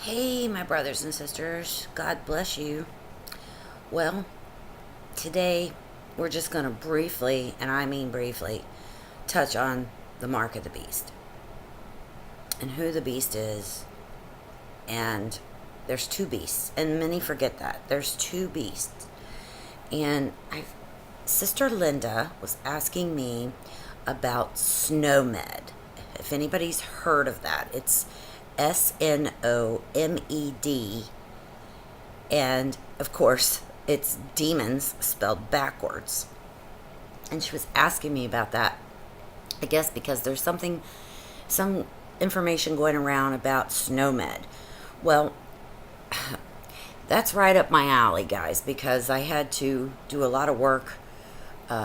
Hey, my brothers and sisters, God bless you. Well, today we're just going to briefly, and I mean briefly, touch on the mark of the beast and who the beast is. And there's two beasts, and many forget that. There's two beasts. And Sister Linda was asking me about SNOMED. If anybody's heard of that, it's SNOMED. And of course, it's demons spelled backwards. And she was asking me about that. I guess because there's some information going around about SNOMED. Well, that's right up my alley, guys, because I had to do a lot of work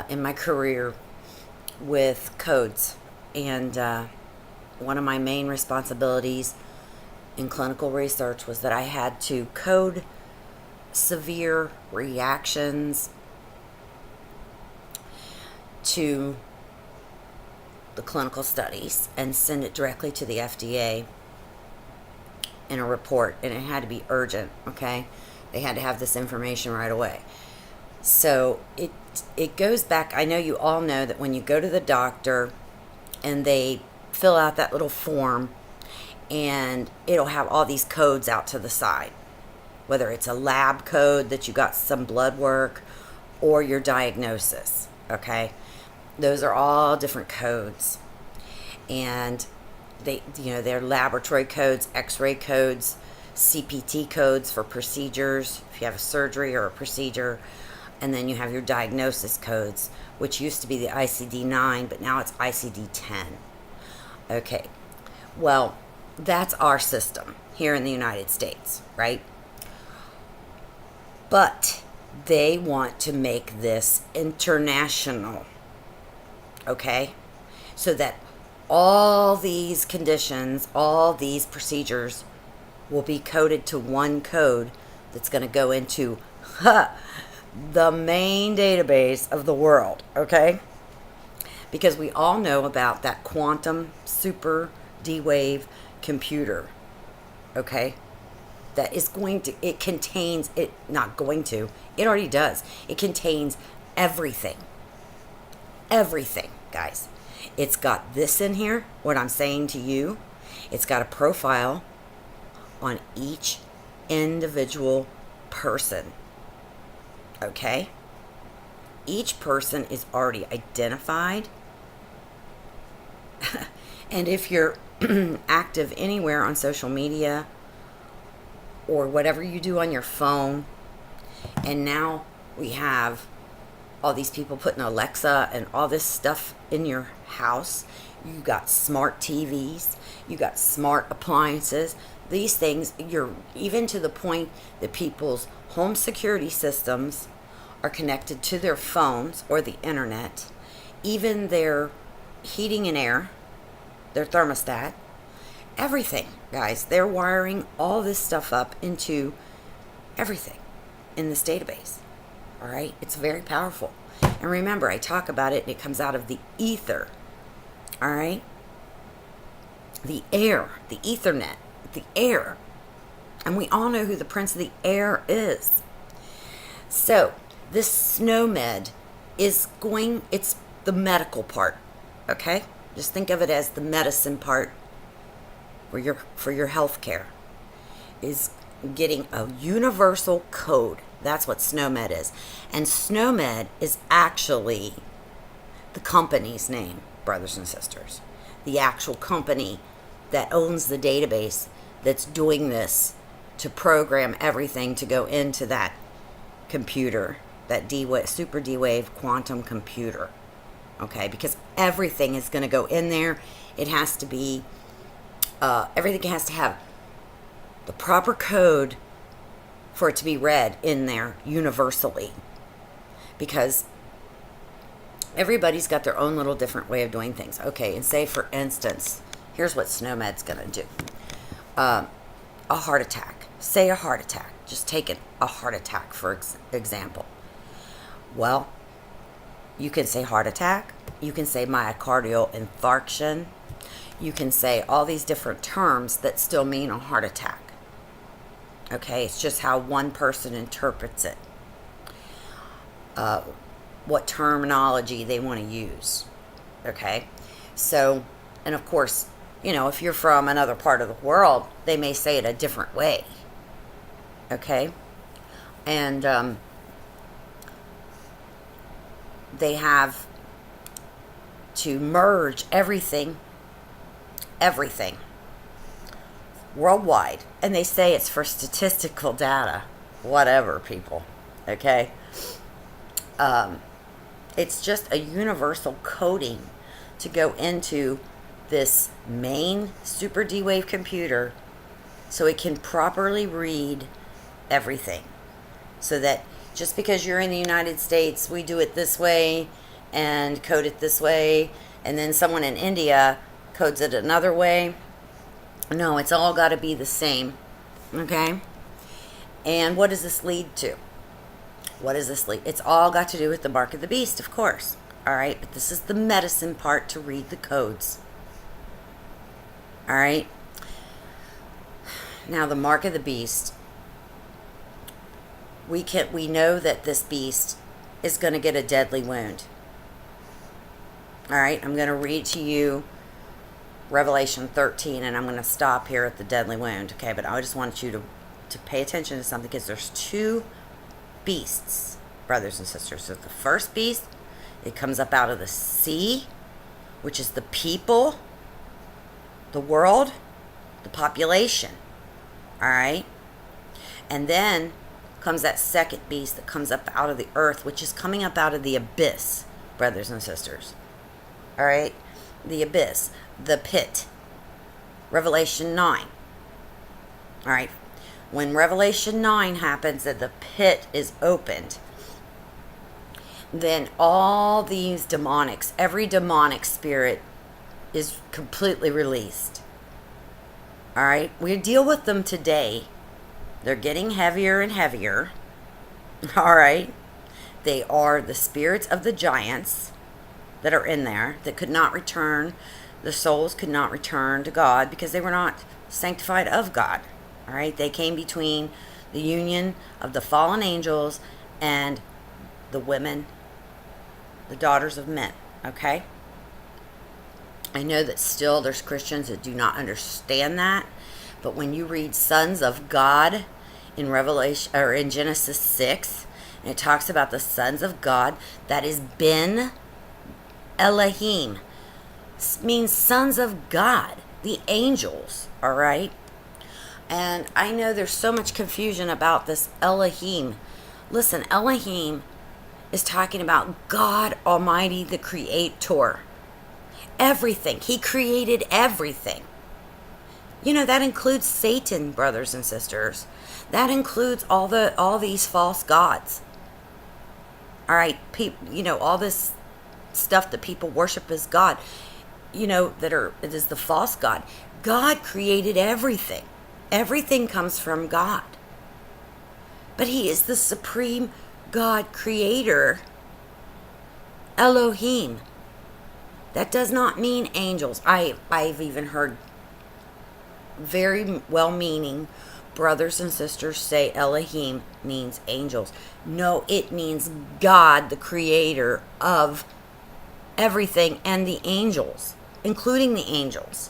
in my career with codes. And one of my main responsibilities in clinical research was that I had to code severe reactions to the clinical studies and send it directly to the FDA in a report, and it had to be urgent. Okay, they had to have this information right away. So it goes back. I know you all know that when you go to the doctor and they fill out that little form, and it'll have all these codes out to the side, whether it's a lab code that you got some blood work or your diagnosis. Okay, those are all different codes, and they're laboratory codes, x-ray codes, CPT codes for procedures if you have a surgery or a procedure, and then you have your diagnosis codes, which used to be the ICD-9, but now it's ICD-10. Okay, well, that's our system here in the United States, right? But they want to make this international, okay? So that all these conditions, all these procedures will be coded to one code that's going to go into the main database of the world, okay? Because we all know about that quantum super D-Wave computer, okay? That is going to, it contains, it not going to, it already does. It contains everything. Everything, guys. It's got this in here, what I'm saying to you. It's got a profile on each individual person, okay? Each person is already identified. And if you're active anywhere on social media or whatever you do on your phone, and now we have all these people putting Alexa and all this stuff in your house. You got smart TVs, you got smart appliances. These things, you're even to the point that people's home security systems are connected to their phones or the internet, even their heating and air, their thermostat, everything, guys. They're wiring all this stuff up into everything in this database. All right, it's very powerful. And remember, I talk about it, and it comes out of the ether. All right, the air, the Ethernet, the air. And we all know who the Prince of the Air is. So this SNOMED is it's the medical part, okay? Just think of it as the medicine part for your health care, is getting a universal code. That's what SNOMED is. And SNOMED is actually the company's name, brothers and sisters. The actual company that owns the database that's doing this to program everything to go into that computer, that D-Wave, super D-Wave quantum computer. Okay, because everything is going to go in there. It has to be, everything has to have the proper code for it to be read in there universally. Because everybody's got their own little different way of doing things. Okay, and say for instance, here's what SNOMED's going to do. A heart attack. Say a heart attack. Just take a heart attack for example. Well, you can say heart attack. You can say myocardial infarction. You can say all these different terms that still mean a heart attack. Okay, it's just how one person interprets it, what terminology they want to use. Okay, so, and of course, if you're from another part of the world, they may say it a different way. Okay, and they have to merge everything worldwide, and they say it's for statistical data. Whatever, people. Okay, it's just a universal coding to go into this main Super D-Wave computer so it can properly read everything. So that just because you're in the United States, we do it this way and code it this way, and then someone in India codes it another way. No, it's all got to be the same. Okay? And what does this lead to? What does this lead? It's all got to do with the mark of the beast, of course. All right? But this is the medicine part to read the codes. All right? Now, the mark of the beast. We know that this beast is going to get a deadly wound. All right? I'm going to read to you Revelation 13, and I'm going to stop here at the deadly wound. Okay? But I just want you to pay attention to something, because there's two beasts, brothers and sisters. So the first beast, it comes up out of the sea, which is the people, the world, the population. All right? And then comes that second beast that comes up out of the earth, which is coming up out of the abyss, brothers and sisters. All right? The abyss, the pit. Revelation 9. All right? When Revelation 9 happens, that the pit is opened, then all these demonics, every demonic spirit is completely released. All right? We deal with them today. They're getting heavier and heavier. All right? They are the spirits of the giants that are in there that could not return. The souls could not return to God because they were not sanctified of God. All right? They came between the union of the fallen angels and the women, the daughters of men. Okay? I know that still there's Christians that do not understand that. But when you read sons of God in Revelation, or in Genesis 6, and it talks about the sons of God, that is Ben Elohim. It means sons of God, the angels, all right? And I know there's so much confusion about this Elohim. Listen, Elohim is talking about God Almighty, the Creator. Everything. He created everything. That includes Satan, brothers and sisters. That includes all these false gods. All right, all this stuff that people worship as God, it is the false god. God created everything. Everything comes from God. But He is the supreme God creator, Elohim. That does not mean angels. I've even heard very well-meaning brothers and sisters say Elohim means angels. No, it means God, the creator of everything, and the angels, including the angels.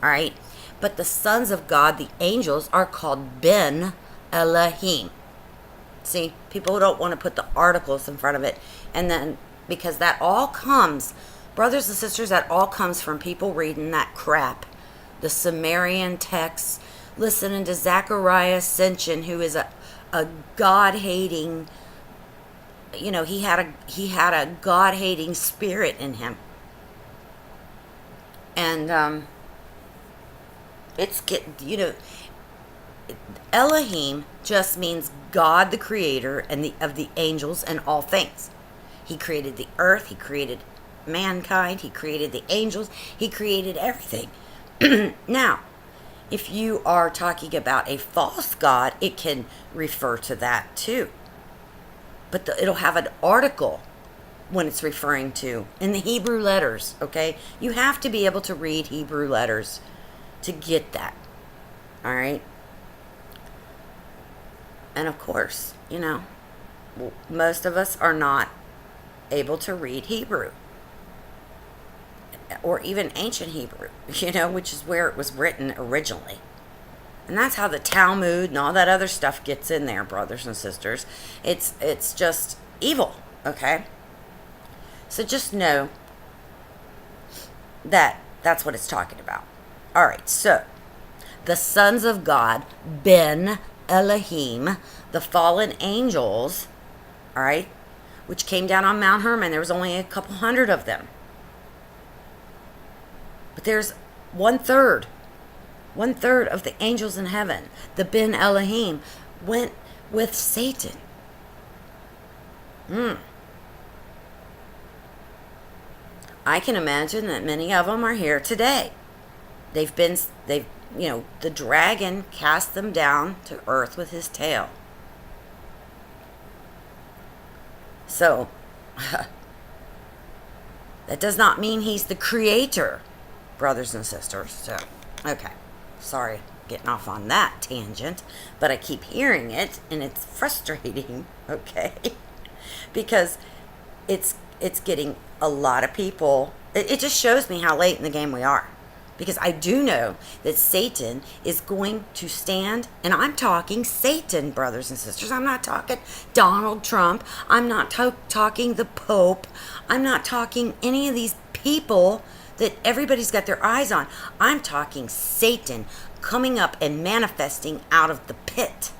All right? But the sons of God, the angels, are called Ben Elohim. See, people don't want to put the articles in front of it. And then, because that all comes, brothers and sisters, that all comes from people reading that crap. The Sumerian texts, listening to Zechariah Sitchin, who is a God-hating, he had a God-hating spirit in him. And Elohim just means God the creator and of the angels and all things. He created the earth, He created mankind, He created the angels, He created everything. Now, if you are talking about a false god, it can refer to that too. But it'll have an article when it's referring to in the Hebrew letters, okay? You have to be able to read Hebrew letters to get that, all right? And of course, most of us are not able to read Hebrew or even ancient Hebrew, which is where it was written originally. And that's how the Talmud and all that other stuff gets in there, brothers and sisters. It's just evil, okay? So just know that that's what it's talking about. All right, so the sons of God, Ben Elohim, the fallen angels, all right, which came down on Mount Hermon. There was only a couple hundred of them. But there's one third of the angels in heaven, the Ben Elohim, went with Satan. I can imagine that many of them are here today. The dragon cast them down to earth with his tail. So, that does not mean he's the creator, brothers and sisters. So, okay. Sorry, getting off on that tangent, but I keep hearing it, and it's frustrating, okay? Because it's getting a lot of people. It just shows me how late in the game we are. Because I do know that Satan is going to stand, and I'm talking Satan, brothers and sisters. I'm not talking Donald Trump. I'm not talking the Pope. I'm not talking any of these people that everybody's got their eyes on. I'm talking Satan coming up and manifesting out of the pit.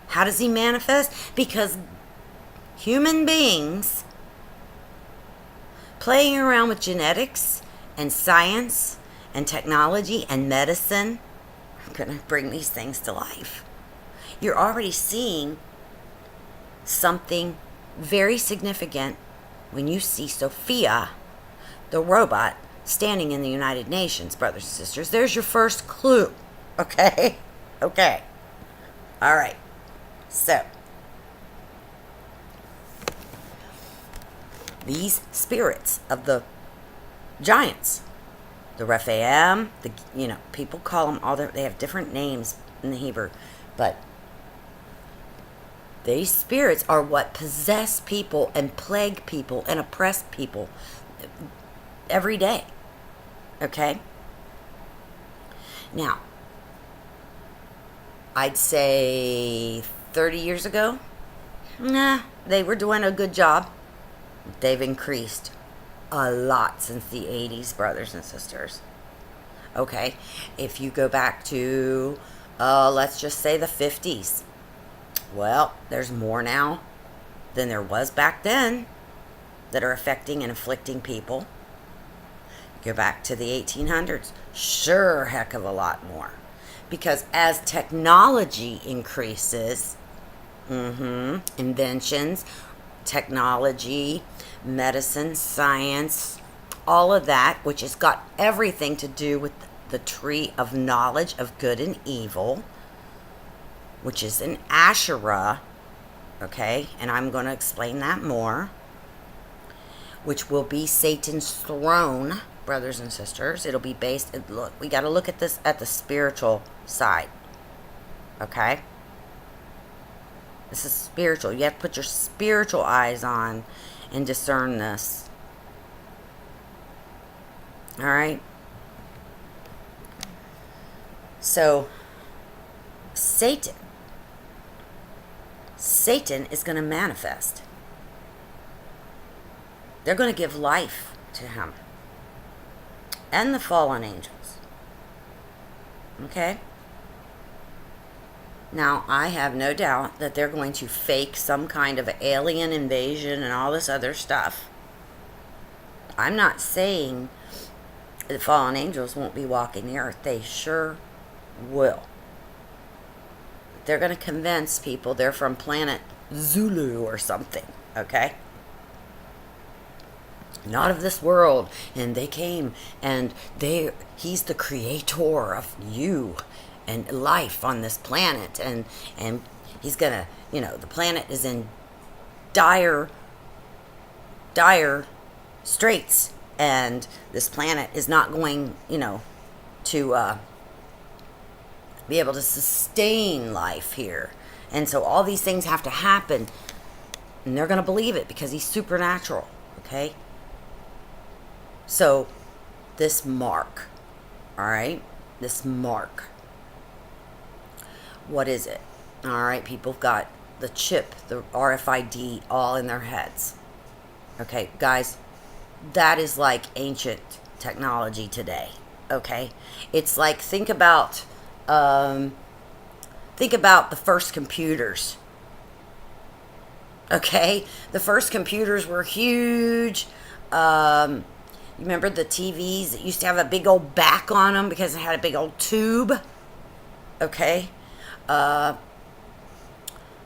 How does he manifest? Because human beings playing around with genetics and science and technology and medicine are going to bring these things to life. You're already seeing something very significant when you see Sophia, the robot, standing in the United Nations, brothers and sisters. There's your first clue. Okay? Okay. All right. So, these spirits of the giants, the Rephaim, people call them they have different names in the Hebrew, but these spirits are what possess people and plague people and oppress people every day. Okay? Now, I'd say 30 years ago, they were doing a good job. They've increased a lot since the 80s, brothers and sisters. Okay? If you go back to, let's just say the 50s, well, there's more now than there was back then that are affecting and afflicting people. Go back to the 1800s, sure, heck of a lot more. Because as technology increases, inventions, technology, medicine, science, all of that, which has got everything to do with the tree of knowledge of good and evil, which is an Asherah, okay? And I'm going to explain that more, which will be Satan's throne, brothers and sisters. It'll be based, look, we got to look at this at the spiritual side, okay? This is spiritual. You have to put your spiritual eyes on and discern this. All right? So, Satan is going to manifest. They're going to give life to him and the fallen angels. Okay? Now, I have no doubt that they're going to fake some kind of alien invasion and all this other stuff. I'm not saying the fallen angels won't be walking the earth. They sure will. They're going to convince people they're from planet Zulu or something, okay? Not of this world. And they came and he's the creator of you and life on this planet. And he's going to, the planet is in dire straits. And this planet is not going, to be able to sustain life here. And so all these things have to happen, and they're going to believe it because he's supernatural, okay? So this mark, all right? This mark. What is it? All right, people have got the chip, the RFID all in their heads. Okay, guys, that is like ancient technology today, okay? It's like, think about the first computers. Okay, the first computers were huge. You remember the TVs that used to have a big old back on them because it had a big old tube? Okay,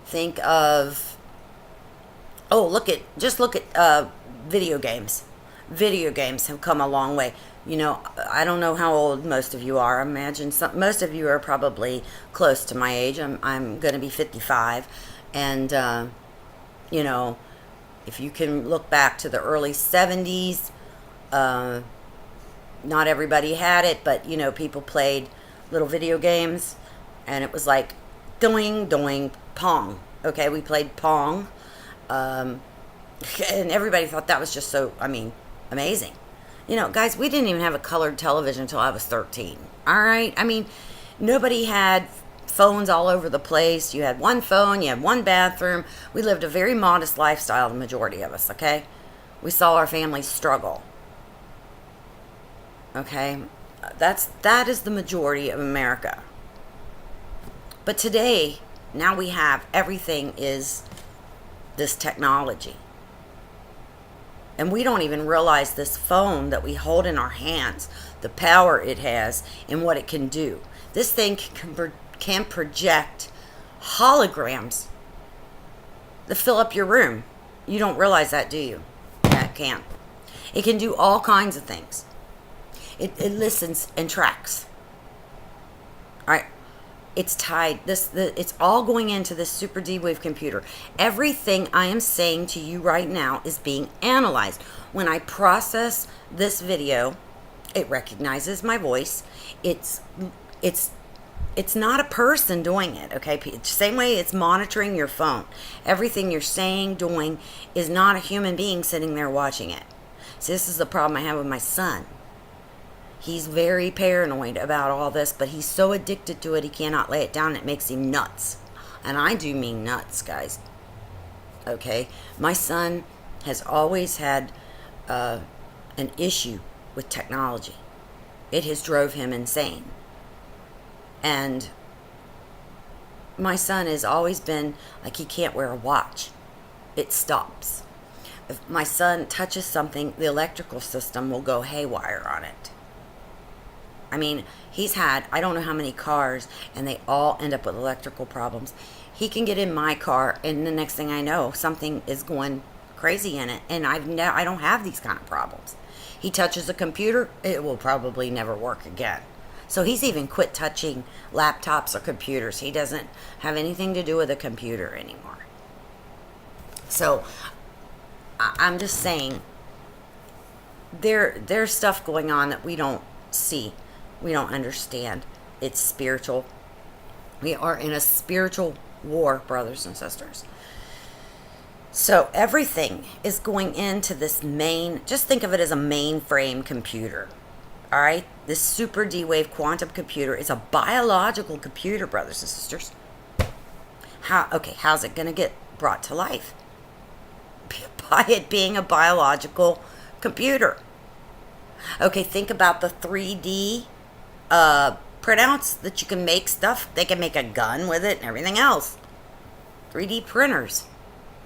think of, look at video games. Video games have come a long way. You know, I don't know how old most of you are. I imagine most of you are probably close to my age. I'm going to be 55. And, you know, if you can look back to the early 70s, not everybody had it, but, you know, people played little video games. And it was like, doing, doing, Pong. Okay, we played Pong. And everybody thought that was just so, amazing. You know, guys, we didn't even have a colored television until I was 13. All right? I mean, nobody had phones all over the place. You had one phone, you had one bathroom. We lived a very modest lifestyle, the majority of us, okay? We saw our families struggle. Okay? That is the majority of America. But today, now we have everything is this technology. And we don't even realize this phone that we hold in our hands, the power it has and what it can do. This thing can project holograms that fill up your room. You don't realize that, do you? Yeah, it can. It can do all kinds of things. It listens and tracks. All right. It's tied. It's all going into this super D-Wave computer. Everything I am saying to you right now is being analyzed. When I process this video, it recognizes my voice. It's not a person doing it, okay? Same way it's monitoring your phone. Everything you're saying, doing, is not a human being sitting there watching it. See, this is the problem I have with my son. He's very paranoid about all this, but he's so addicted to it, he cannot lay it down. It makes him nuts. And I do mean nuts, guys. Okay? My son has always had an issue with technology. It has drove him insane. And my son has always been like, he can't wear a watch. It stops. If my son touches something, the electrical system will go haywire on it. I mean, he's had, I don't know how many cars, and they all end up with electrical problems. He can get in my car, and the next thing I know, something is going crazy in it, and I don't have these kind of problems. He touches a computer, it will probably never work again. So he's even quit touching laptops or computers. He doesn't have anything to do with a computer anymore. So I'm just saying, there's stuff going on that we don't see. We don't understand. It's spiritual. We are in a spiritual war, brothers and sisters. So everything is going into this just think of it as a mainframe computer. All right? This super D-Wave quantum computer is a biological computer, brothers and sisters. How's it going to get brought to life? By it being a biological computer. Okay, think about the 3D printouts that you can make stuff. They can make a gun with it and everything else. 3D printers.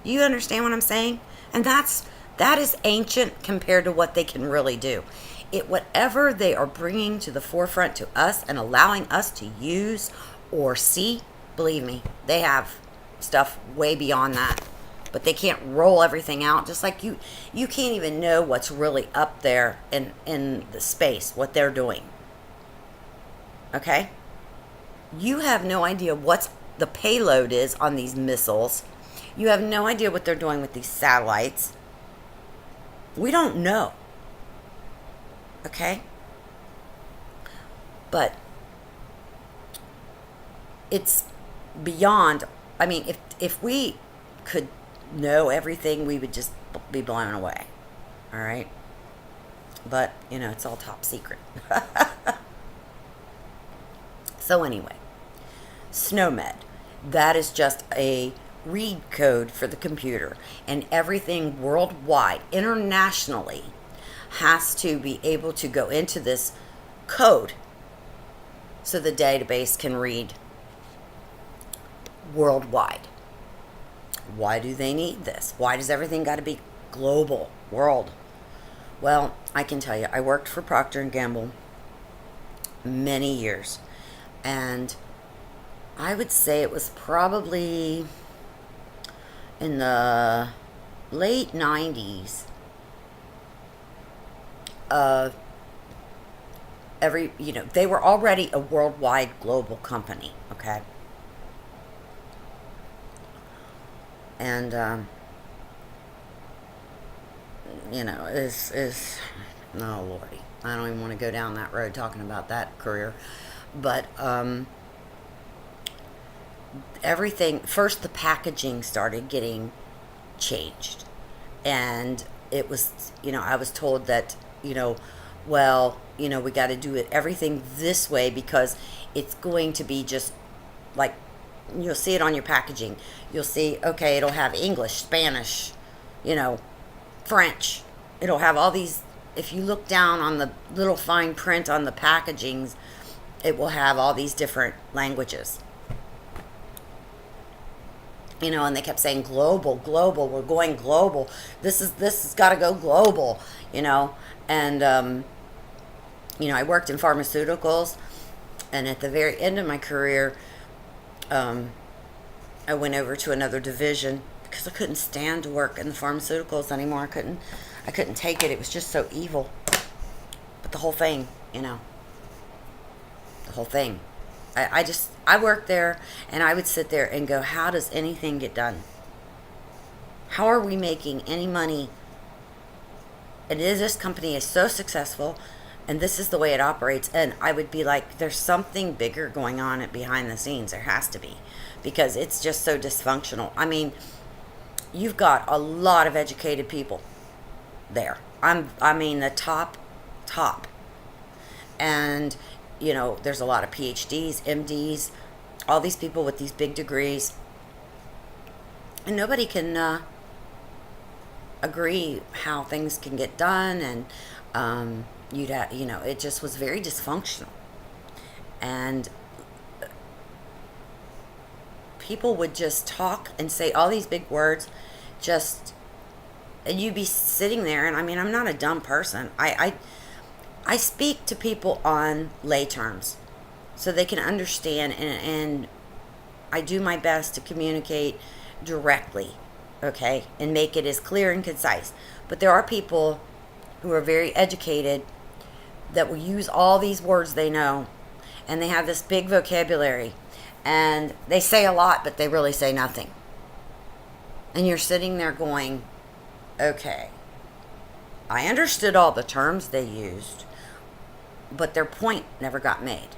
You understand what I'm saying? And that is ancient compared to what they can really do. Whatever they are bringing to the forefront to us and allowing us to use or see, believe me, they have stuff way beyond that. But they can't roll everything out. Just like you can't even know what's really up there in the space, what they're doing. Okay? You have no idea what the payload is on these missiles. You have no idea what they're doing with these satellites. We don't know. Okay? But it's beyond. I mean, if we could know everything, we would just be blown away. All right, but it's all top secret. So anyway, SNOMED, that is just a read code for the computer, and everything worldwide, internationally, has to be able to go into this code so the database can read worldwide. Why do they need this? Why does everything got to be global, world? Well, I can tell you, I worked for Procter & Gamble many years, and I would say it was probably in the late 90s. They were already a worldwide global company, okay? And, oh lordy, I don't even want to go down that road talking about that career. But, everything, first the packaging started getting changed. And it was, I was told that, we got to do everything this way because it's going to be just like, you'll see it on your packaging. You'll see, okay, it'll have English, Spanish, French. It'll have all these, if you look down on the little fine print on the packagings, it will have all these different languages. And they kept saying global, we're going global. This has got to go global, And, I worked in pharmaceuticals, and at the very end of my career, I went over to another division because I couldn't stand to work in the pharmaceuticals anymore. I couldn't take it. It was just so evil. But the whole thing, the whole thing. I worked there, and I would sit there and go, how does anything get done? How are we making any money? And this company is so successful, and this is the way it operates. And I would be like, there's something bigger going on behind the scenes. There has to be, because it's just so dysfunctional. I mean, you've got a lot of educated people there. I mean, the top. And, there's a lot of PhDs, MDs, all these people with these big degrees. And nobody can agree how things can get done. And it just was very dysfunctional. And people would just talk and say all these big words, and you'd be sitting there, and I mean, I'm not a dumb person. I speak to people on lay terms so they can understand, and I do my best to communicate directly, okay, and make it as clear and concise. But there are people who are very educated that will use all these words they know, and they have this big vocabulary, and they say a lot, but they really say nothing. And you're sitting there going, okay, I understood all the terms they used, but their point never got made.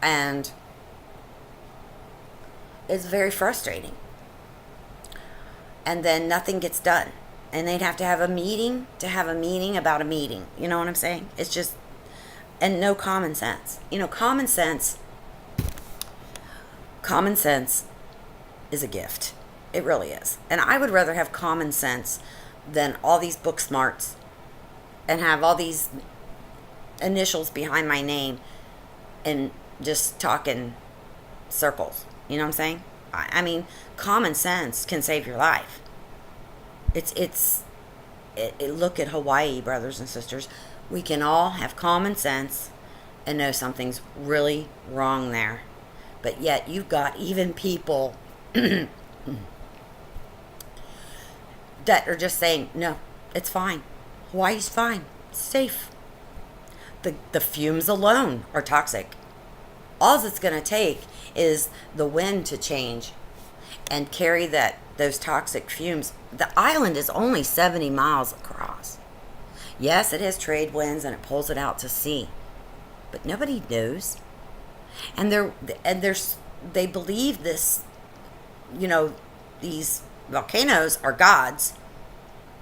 And it's very frustrating. And then nothing gets done. And they'd have to have a meeting about a meeting. You know what I'm saying? It's just, and no common sense. Common sense is a gift. It really is. And I would rather have common sense than all these book smarts and have all these initials behind my name and just talk in circles. You know what I'm saying? I mean, common sense can save your life. Look at Hawaii, brothers and sisters. We can all have common sense and know something's really wrong there. But yet you've got even people that are just saying, no, it's fine. Hawaii's fine. It's safe. The fumes alone are toxic. All it's going to take is the wind to change and carry those toxic fumes. The island is only 70 miles across. Yes, it has trade winds and it pulls it out to sea, but nobody knows. And they believe this, these volcanoes are gods.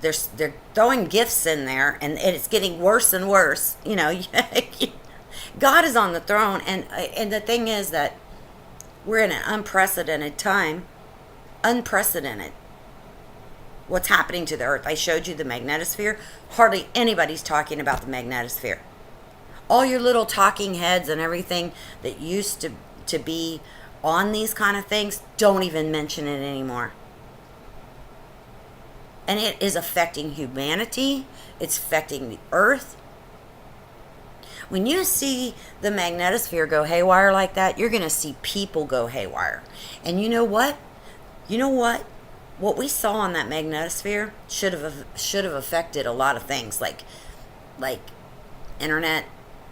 They're throwing gifts in there, and it's getting worse and worse. God is on the throne, and the thing is that we're in an unprecedented time. Unprecedented. What's happening to the earth? I showed you the magnetosphere. Hardly anybody's talking about the magnetosphere. All your little talking heads and everything that used to be on these kind of things, don't even mention it anymore. And it is affecting humanity. It's affecting the earth. When you see the magnetosphere go haywire like that, you're going to see people go haywire. And you know what? What we saw on that magnetosphere should have affected a lot of things, like internet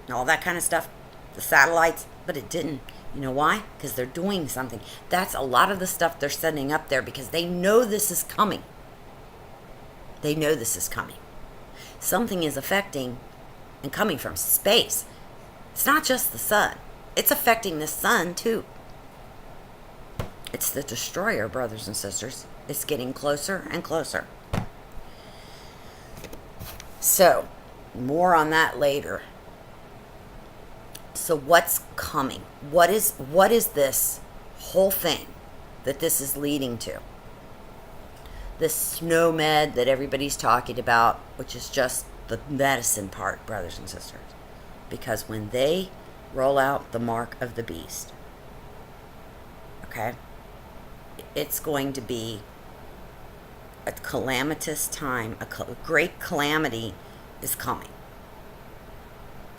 and all that kind of stuff, the satellites, but it didn't. You know why? Because they're doing something. That's a lot of the stuff they're sending up there because they know this is coming. They know this is coming. Something is affecting and coming from space. It's not just the sun. It's affecting the sun too. It's the destroyer, brothers and sisters. It's getting closer and closer. So, more on that later. So what's coming? What is this whole thing that this is leading to? This SNOMED that everybody's talking about, which is just the medicine part, brothers and sisters. Because when they roll out the mark of the beast, okay, it's going to be a calamitous time. A great calamity is coming.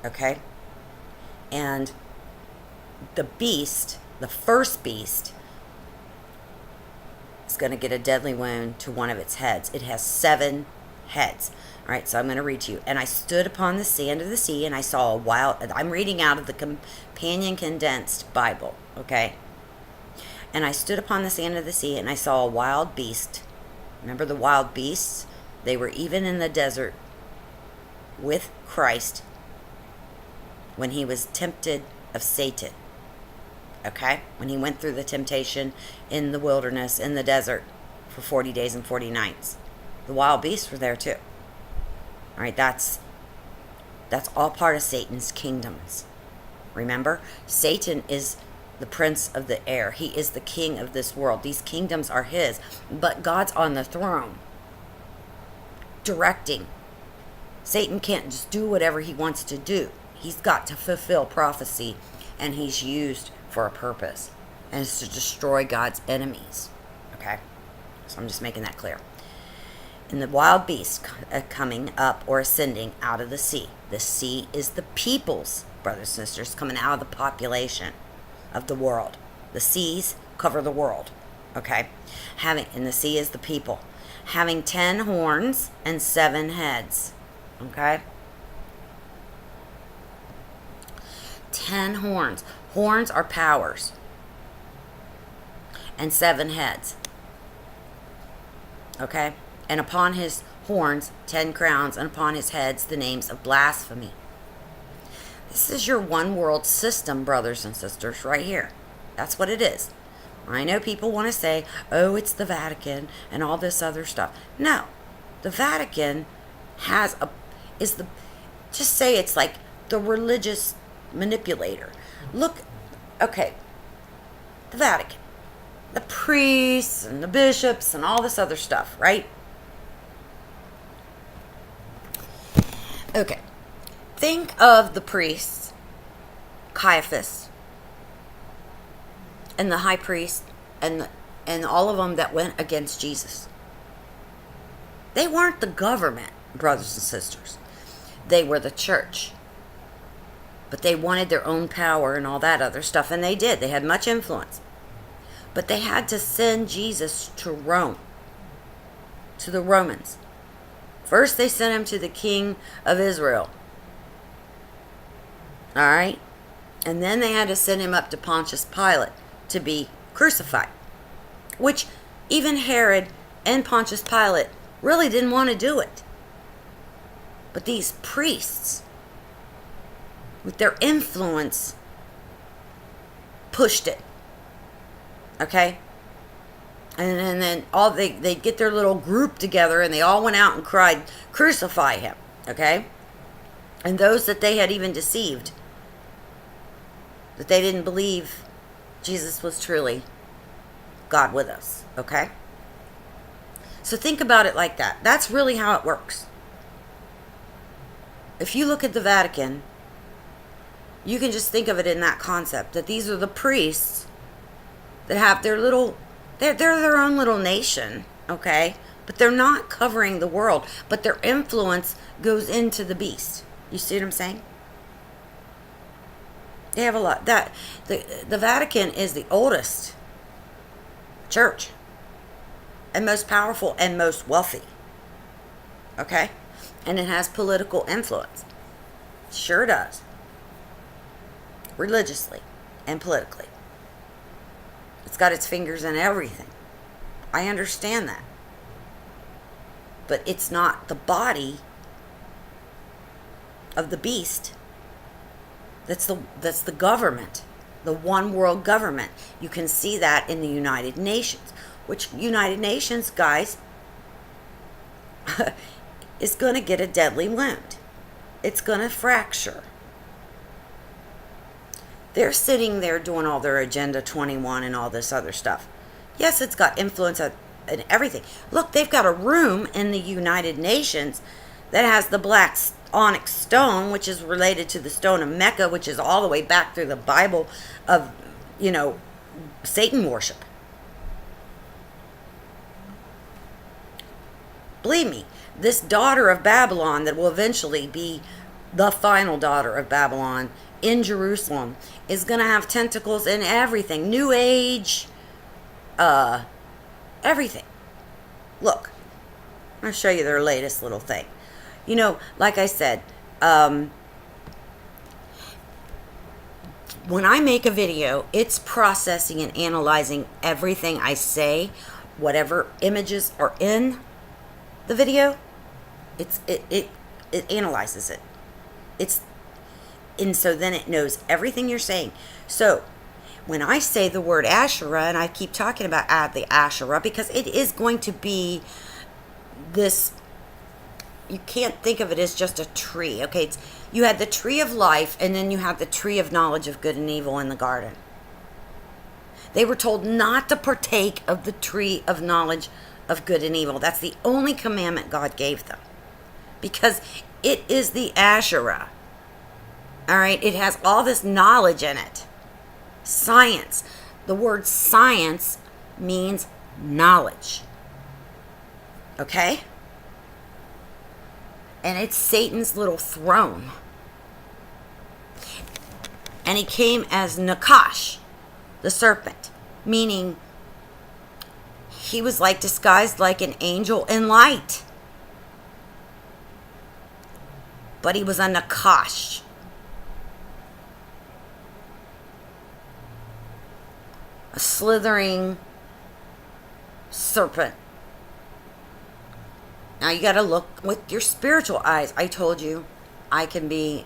Okay? And the beast, the first beast, is going to get a deadly wound to one of its heads. It has 7 heads. All right, so I'm going to read to you. And I stood upon the sand of the sea, and I saw a wild... I'm reading out of the Companion Condensed Bible, okay? And I stood upon the sand of the sea, and I saw a wild beast. Remember the wild beasts? They were even in the desert with Christ when he was tempted of Satan. Okay? When he went through the temptation in the wilderness, in the desert, for 40 days and 40 nights. The wild beasts were there too. All right, that's all part of Satan's kingdoms. Remember? Satan is the prince of the air. He is the king of this world. These kingdoms are his. But God's on the throne, directing. Satan can't just do whatever he wants to do. He's got to fulfill prophecy, and he's used for a purpose, and it's to destroy God's enemies. Okay? So I'm just making that clear. And the wild beast coming up or ascending out of the sea. The sea is the peoples, brothers and sisters, coming out of the population of the world. The seas cover the world. Okay? And the sea is the people. Having 10 horns and 7 heads. Okay? 10 horns. Horns are powers. And 7 heads. Okay? And upon his horns 10 crowns, and upon his heads the names of blasphemy. This is your one world system, brothers and sisters, right here. That's what it is. I know people want to say, oh, it's the Vatican and all this other stuff. No. The Vatican just say it's like the religious manipulator. Look, okay, the Vatican, the priests and the bishops and all this other stuff, right? Okay, think of the priests, Caiaphas, and the high priest, and all of them that went against Jesus. They weren't the government, brothers and sisters. They were the church. But they wanted their own power and all that other stuff, and they did. They had much influence. But they had to send Jesus to Rome, to the Romans. First, they sent him to the king of Israel. All right? And then they had to send him up to Pontius Pilate to be crucified, which even Herod and Pontius Pilate really didn't want to do it. But these priests, with their influence, pushed it. Okay? And then they'd get their little group together and they all went out and cried, "Crucify him." Okay? And those that they had even deceived, that they didn't believe Jesus was truly God with us. Okay? So think about it like that. That's really how it works. If you look at the Vatican, you can just think of it in that concept, that these are the priests that have their little, they're their own little nation, okay? But they're not covering the world, but their influence goes into the beast. You see what I'm saying? They have a lot. The Vatican is the oldest church and most powerful and most wealthy, okay? And it has political influence. Sure does. Religiously and politically. It's got its fingers in everything. I understand that. But it's not the body of the beast. That's the government. The one world government. You can see that in the United Nations. Which United Nations, guys, is going to get a deadly wound. It's going to fracture. They're sitting there doing all their Agenda 21 and all this other stuff. Yes, it's got influence and everything. Look, they've got a room in the United Nations that has the black onyx stone, which is related to the stone of Mecca, which is all the way back through the Bible of, Satan worship. Believe me, this daughter of Babylon that will eventually be the final daughter of Babylon in Jerusalem is going to have tentacles in everything. New Age, everything. Look, I'll show you their latest little thing. Like I said, when I make a video, it's processing and analyzing everything I say, whatever images are in the video. It analyzes it. And so then it knows everything you're saying. So when I say the word Asherah, and I keep talking about the Asherah, because it is going to be this, you can't think of it as just a tree. Okay, you had the tree of life, and then you have the tree of knowledge of good and evil in the garden. They were told not to partake of the tree of knowledge of good and evil. That's the only commandment God gave them, because it is the Asherah. All right, it has all this knowledge in it. Science. The word science means knowledge. Okay? And it's Satan's little throne. And he came as Nakash, the serpent, meaning he was like disguised like an angel in light. But he was a Nakash. A slithering serpent. Now you got to look with your spiritual eyes. I told you, I can be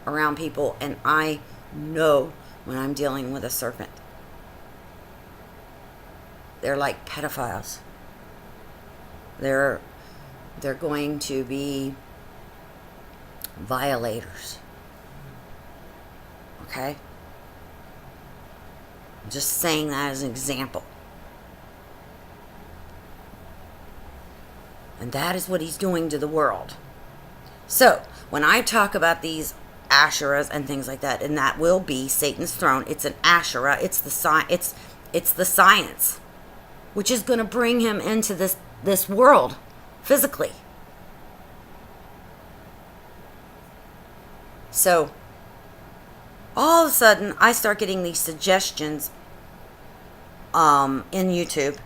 around people and I know when I'm dealing with a serpent. They're like pedophiles. They're going to be violators. Okay? I'm just saying that as an example. And that is what he's doing to the world. So, when I talk about these Asherahs and things like that, and that will be Satan's throne, it's an Asherah, it's the science, which is going to bring him into this world physically. So, all of a sudden, I start getting these suggestions in YouTube.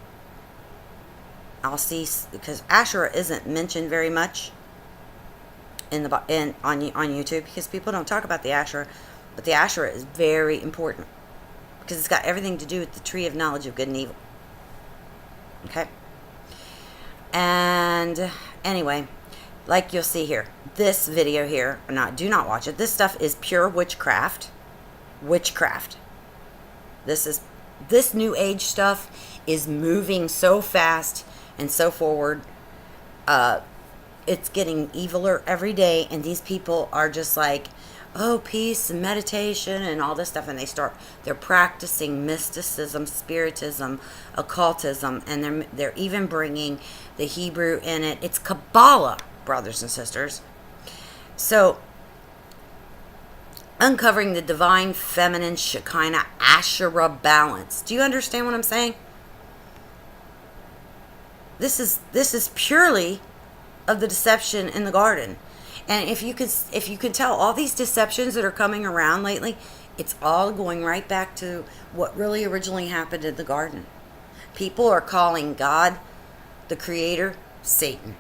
I'll see, because Asherah isn't mentioned very much on YouTube, because people don't talk about the Asherah, but the Asherah is very important because it's got everything to do with the tree of knowledge of good and evil. Okay? And anyway, like you'll see here, this video here, do not watch it. This stuff is pure witchcraft. This is this new age stuff is moving so fast and so forward. It's getting eviler every day, and these people are just like, oh, peace and meditation and all this stuff, and they're practicing mysticism, spiritism, occultism, and they're even bringing the Hebrew in it. It's Kabbalah, brothers and sisters. So, uncovering the divine feminine Shekinah Asherah balance. Do you understand what I'm saying? This is purely of the deception in the garden. And if you could tell, all these deceptions that are coming around lately, it's all going right back to what really originally happened in the garden. People are calling God, the creator, Satan.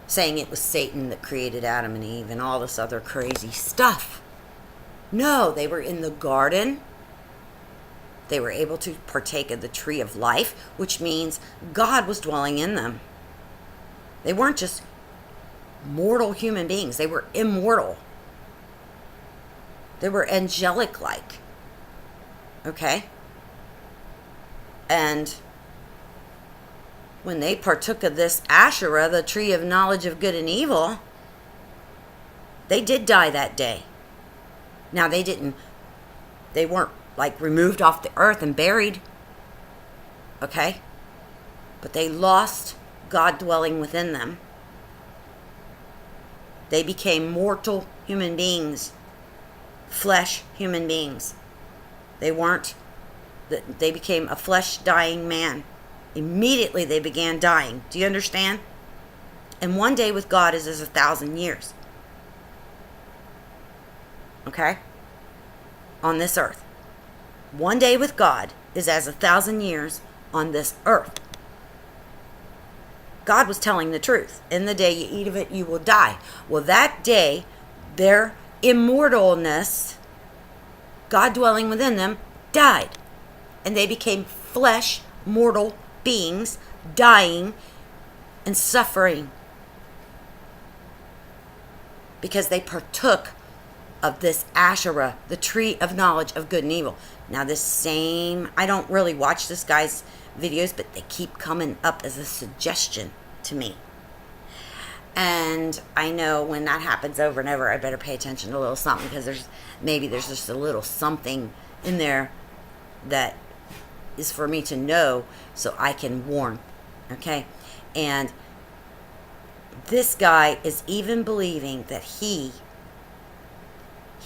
Saying it was Satan that created Adam and Eve and all this other crazy stuff. No, they were in the garden. They were able to partake of the tree of life, which means God was dwelling in them. They weren't just mortal human beings. They were immortal. They were angelic-like. Okay? And when they partook of this Asherah, the tree of knowledge of good and evil, they did die that day. Now, they weren't like removed off the earth and buried. Okay? But they lost God dwelling within them. They became mortal human beings, flesh human beings. They became a flesh dying man. Immediately they began dying. Do you understand? And one day with God is as 1,000 years. Okay? On this earth. One day with God is as 1,000 years on this earth. God was telling the truth. In the day you eat of it, you will die. Well, that day, their immortalness, God dwelling within them, died. And they became flesh, mortal beings, dying and suffering. Because they partook of this Asherah, the tree of knowledge of good and evil. Now I don't really watch this guy's videos, but they keep coming up as a suggestion to me. And I know when that happens over and over, I better pay attention to a little something, because there's just a little something in there that is for me to know so I can warn. Okay? And this guy is even believing that he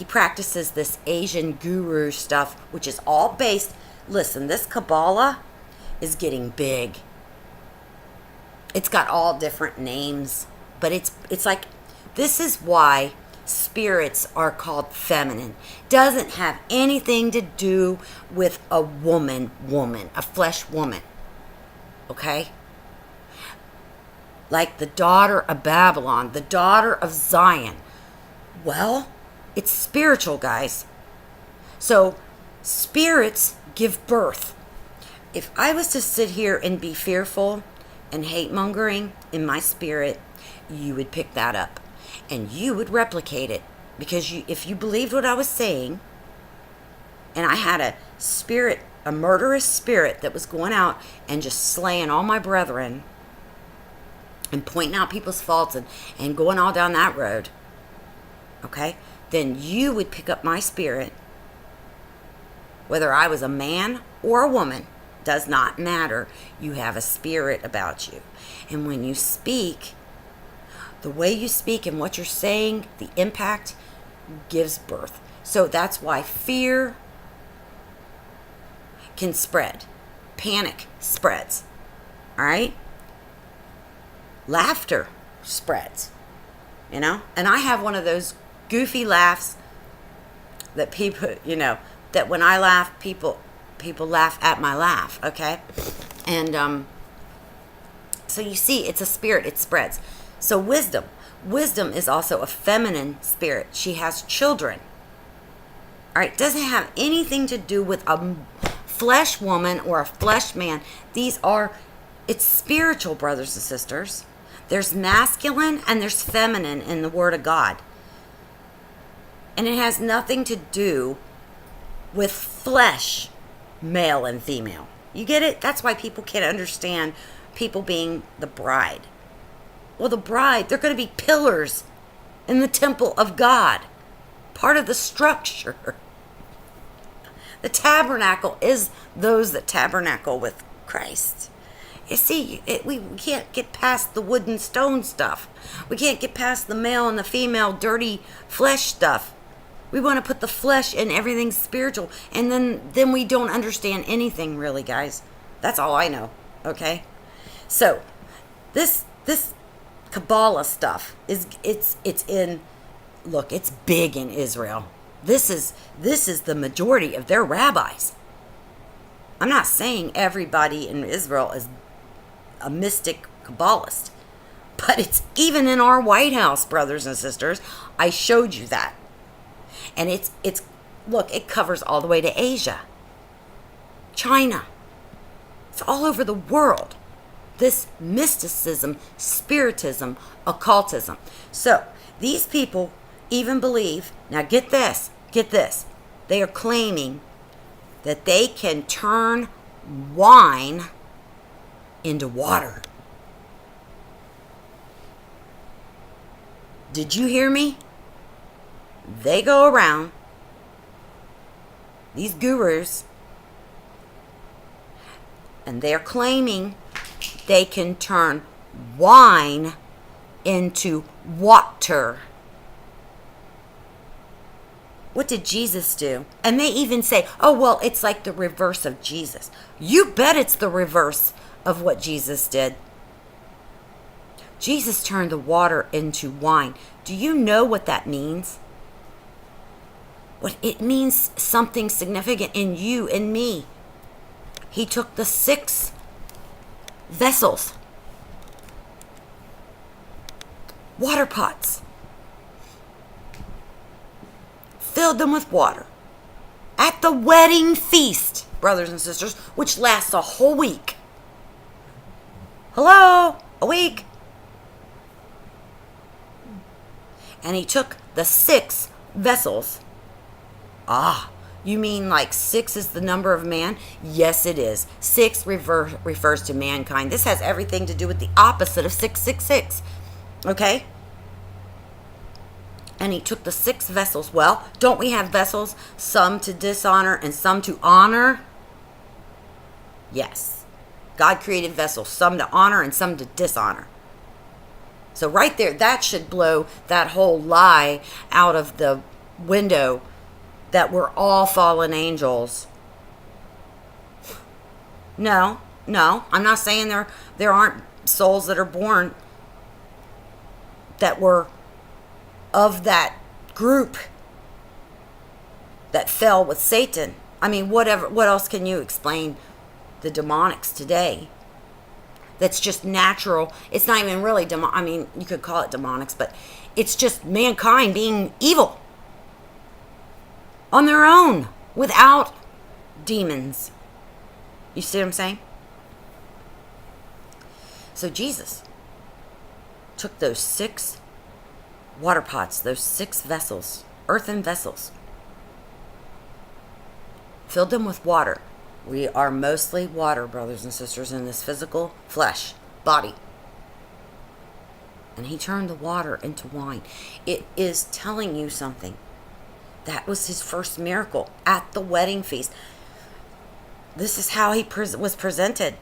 practices this Asian guru stuff, which is all based. Listen, this Kabbalah is getting big. It's got all different names, but it's like, this is why spirits are called feminine. Doesn't have anything to do with a woman, a flesh woman. Okay? Like the daughter of Babylon, the daughter of Zion. Well, it's spiritual, guys. So, spirits give birth. If I was to sit here and be fearful and hate-mongering in my spirit, you would pick that up. And you would replicate it. Because if you believed what I was saying, and I had a murderous spirit that was going out and just slaying all my brethren, and pointing out people's faults and going all down that road, okay, then you would pick up my spirit. Whether I was a man or a woman, does not matter. You have a spirit about you. And when you speak, the way you speak and what you're saying, the impact gives birth. So that's why fear can spread. Panic spreads. All right? Laughter spreads. You know? And I have one of those goofy laughs that people, that when I laugh, people laugh at my laugh, okay? And so you see, it's a spirit, it spreads. So wisdom is also a feminine spirit. She has children. All right, doesn't have anything to do with a flesh woman or a flesh man. It's spiritual, brothers and sisters. There's masculine and there's feminine in the Word of God. And it has nothing to do with flesh. male and female. You get it? That's why people can't understand people being the bride. Well, the bride, they're going to be pillars in the temple of God, part of the structure. The tabernacle is those that tabernacle with Christ. You see, we can't get past the wood and stone stuff. We can't get past the male and the female dirty flesh stuff. We want to put the flesh in everything spiritual, and then we don't understand anything really, guys. That's all I know, okay? So, this Kabbalah stuff it's in, look, it's big in Israel. This is the majority of their rabbis. I'm not saying everybody in Israel is a mystic Kabbalist, but it's even in our White House, brothers and sisters. I showed you that. And it's look, it covers all the way to Asia, China. It's all over the world. This mysticism, spiritism, occultism. So these people even believe, now get this, they are claiming that they can turn wine into water. Did you hear me? They go around, these gurus, and they're claiming they can turn wine into water. What did Jesus do? And they even say, oh, well, it's like the reverse of Jesus. You bet it's the reverse of what Jesus did. Jesus turned the water into wine. Do you know what that means? What it means, something significant in you and me. He took the 6 vessels, water pots, filled them with water at the wedding feast, brothers and sisters, which lasts a whole week. Hello? A week. And he took the 6 vessels. Ah, you mean like 6 is the number of man? Yes, it is. 6 refers to mankind. This has everything to do with the opposite of 666. Okay? And he took the 6 vessels. Well, don't we have vessels? Some to dishonor and some to honor? Yes. God created vessels, some to honor and some to dishonor. So right there, that should blow that whole lie out of the window that we're all fallen angels. No, I'm not saying there aren't souls that are born that were of that group that fell with Satan. I mean, what else can you explain the demonics today? That's just natural. It's not even really I mean, you could call it demonics, but it's just mankind being evil on their own without demons. You see what I'm saying? So Jesus took those 6 water pots, those 6 vessels, earthen vessels, filled them with water. We are mostly water, brothers and sisters, in this physical flesh body. And he turned the water into wine. It is telling you something. That was his first miracle at the wedding feast. This is how he was presented,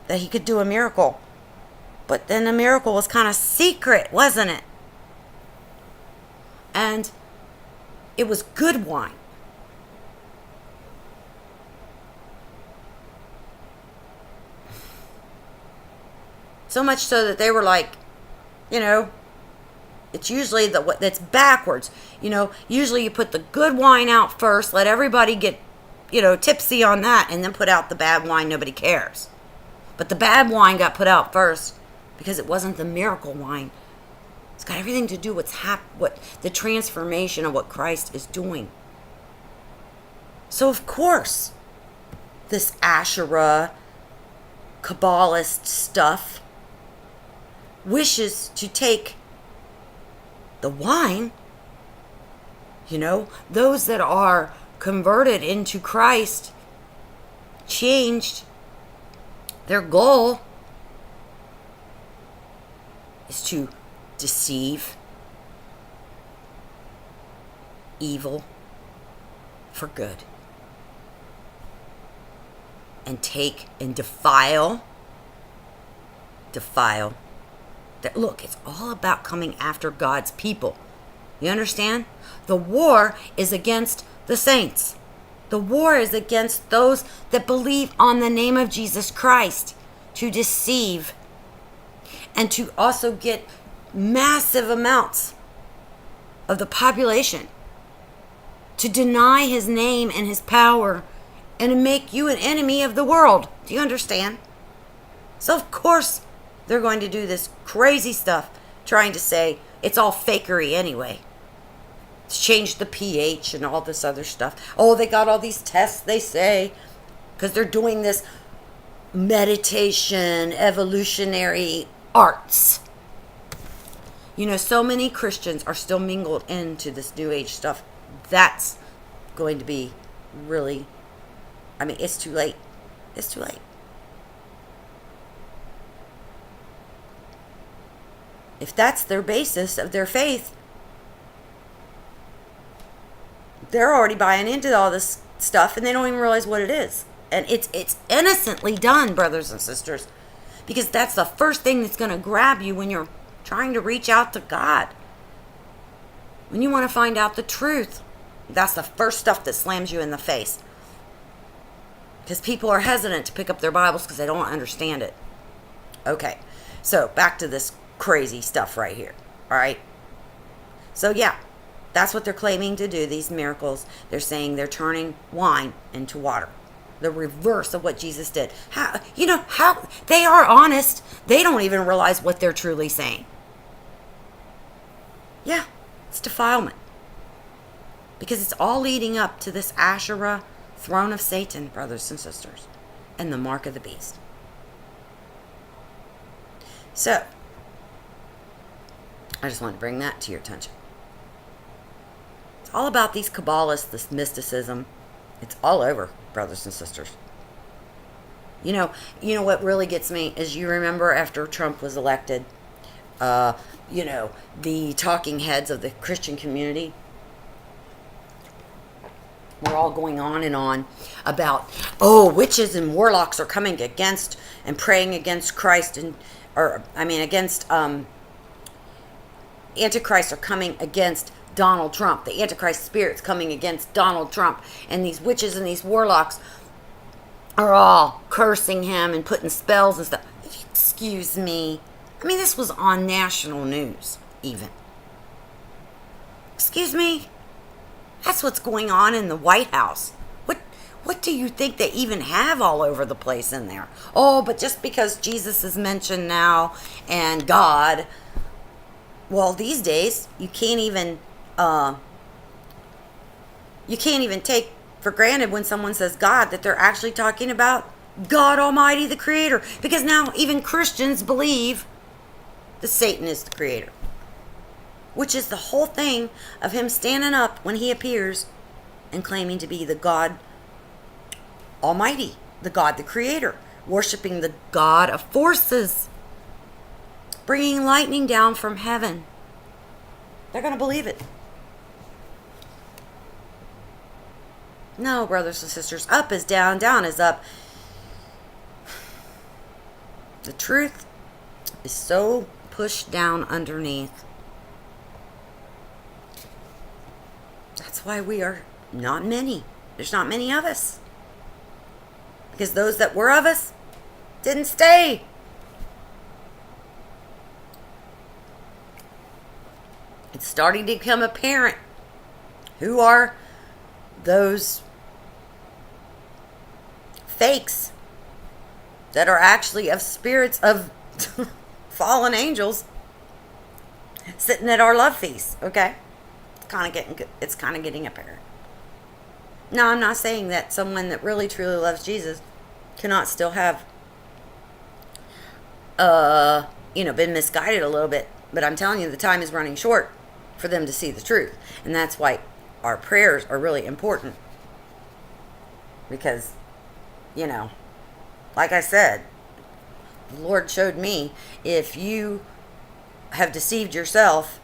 that he could do a miracle. But then the miracle was kind of secret, wasn't it? And it was good wine. So much so that they were like, it's usually that's backwards. Usually you put the good wine out first, let everybody get, tipsy on that, and then put out the bad wine. Nobody cares. But the bad wine got put out first because it wasn't the miracle wine. It's got everything to do with what the transformation of what Christ is doing. So of course, this Asherah Kabbalist stuff wishes to take the wine, those that are converted into Christ, changed. Their goal is to deceive evil for good and take and defile that. Look, it's all about coming after God's people. You understand? The war is against the saints. The war is against those that believe on the name of Jesus Christ, to deceive and to also get massive amounts of the population, to deny his name and his power, and to make you an enemy of the world. Do you understand? So of course they're going to do this crazy stuff, trying to say it's all fakery anyway. It's changed the pH and all this other stuff. Oh, they got all these tests, they say, because they're doing this meditation, evolutionary arts. You know, so many Christians are still mingled into this New Age stuff. That's going to be really, I mean, it's too late. It's too late. If that's their basis of their faith, they're already buying into all this stuff and they don't even realize what it is. And it's innocently done, brothers and sisters, because that's the first thing that's going to grab you when you're trying to reach out to God. When you want to find out the truth, that's the first stuff that slams you in the face. Because people are hesitant to pick up their Bibles because they don't understand it. Okay, so back to this crazy stuff right here. All right. So yeah, that's what they're claiming to do, these miracles. They're saying they're turning wine into water. The reverse of what Jesus did. How they are honest. They don't even realize what they're truly saying. Yeah, it's defilement. Because it's all leading up to this Asherah, throne of Satan, brothers and sisters, and the mark of the beast. So, I just wanted to bring that to your attention. It's all about these Kabbalists, this mysticism. It's all over, brothers and sisters. You know what really gets me is, you remember after Trump was elected, the talking heads of the Christian community were all going on and on about, witches and warlocks are coming against and praying against Christ, against Antichrist are coming against Donald Trump. The Antichrist spirit's coming against Donald Trump. And these witches and these warlocks are all cursing him and putting spells and stuff. Excuse me. I mean, this was on national news, even. Excuse me? That's what's going on in the White House. What do you think they even have all over the place in there? Oh, but just because Jesus is mentioned now and God, well, these days you can't even take for granted when someone says God that they're actually talking about God Almighty, the Creator, because now even Christians believe that Satan is the creator, which is the whole thing of him standing up when he appears and claiming to be the God Almighty, the God, the Creator, worshiping the God of forces, bringing lightning down from heaven. They're going to believe it. No, brothers and sisters, up is down, down is up. The truth is so pushed down underneath. That's why we are not many. There's not many of us. Because those that were of us didn't stay. It's starting to become apparent who are those fakes that are actually of spirits of fallen angels sitting at our love feast. Okay, it's kind of getting apparent. Now, I'm not saying that someone that really truly loves Jesus cannot still have been misguided a little bit, but I'm telling you, the time is running short for them to see the truth, and that's why our prayers are really important, because you know, like I said, the Lord showed me, if you have deceived yourself,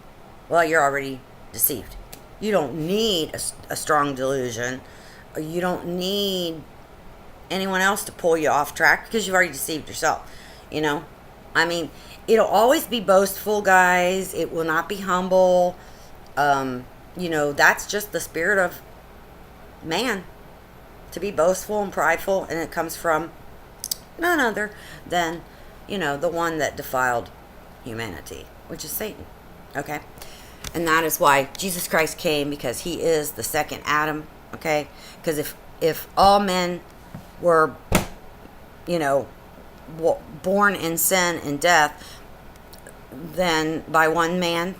well, you're already deceived. You don't need a strong delusion. You don't need anyone else to pull you off track, because you've already deceived yourself. You know, I mean, it'll always be boastful, guys. It will not be humble. You know, that's just the spirit of man, to be boastful and prideful, and it comes from none other than, you know, the one that defiled humanity, which is Satan. Okay? And that is why Jesus Christ came, because he is the second Adam. Okay? Because if all men were, you know, born in sin and death, then by one man,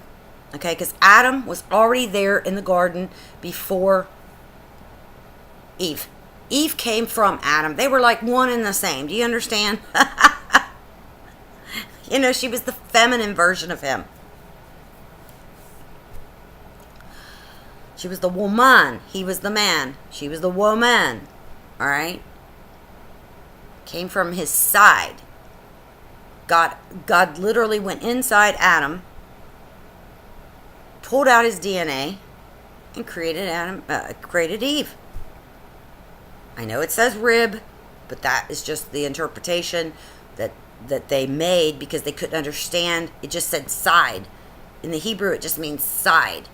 okay, because Adam was already there in the garden before Eve. Eve came from Adam. They were like one and the same. Do you understand? You know, she was the feminine version of him. She was the woman. He was the man. She was the woman. All right? Came from his side. God literally went inside Adam, pulled out his DNA, and created Eve. I know it says rib, but that is just the interpretation that they made, because they couldn't understand. It just said side. In the Hebrew, it just means side.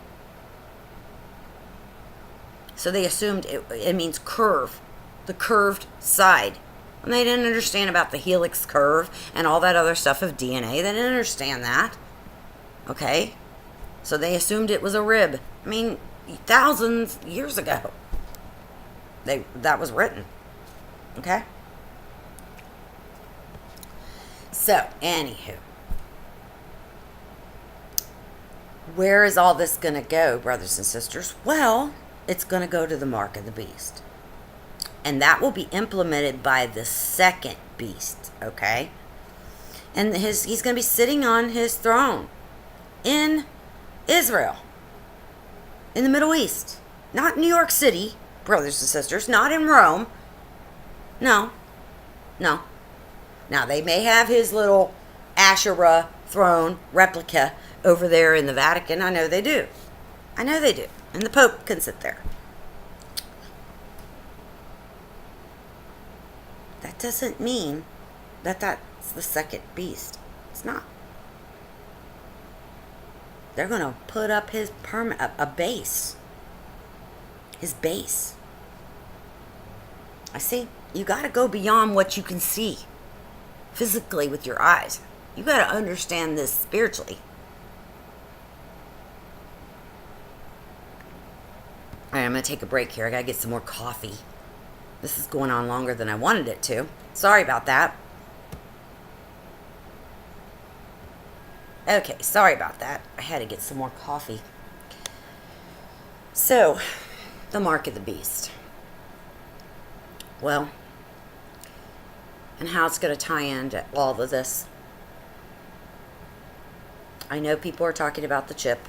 So they assumed it means curve, the curved side. And they didn't understand about the helix curve and all that other stuff of DNA. They didn't understand that. Okay? So they assumed it was a rib. I mean, thousands years ago, that was written. Okay? So, anywho, where is all this going to go, brothers and sisters? Well, it's going to go to the mark of the beast. And that will be implemented by the second beast, okay? And he's going to be sitting on his throne in Israel, in the Middle East. Not New York City, brothers and sisters. Not in Rome. No. Now, they may have his little Asherah throne replica over there in the Vatican. I know they do. And the Pope can sit there. That doesn't mean that that's the second beast. It's not. They're going to put up his a base. His base. I see. You got to go beyond what you can see physically with your eyes. You got to understand this spiritually. All right, I'm going to take a break here. I got to get some more coffee. This is going on longer than I wanted it to. Sorry about that. Okay, sorry about that. I had to get some more coffee. So, the mark of the beast. Well, and how it's going to tie into all of this. I know people are talking about the chip,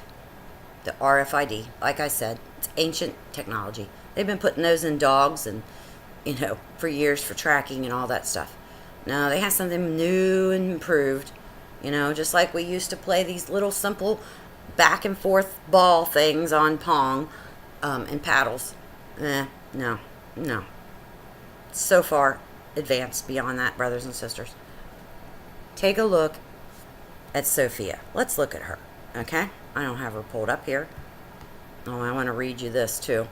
the RFID. Like I said, it's ancient technology. They've been putting those in dogs and, you know, for years for tracking and all that stuff. No, they have something new and improved. You know, just like we used to play these little simple back and forth ball things on Pong and paddles. No. So far advanced beyond that, brothers and sisters. Take a look at Sophia. Let's look at her, okay? I don't have her pulled up here. Oh, I want to read you this too.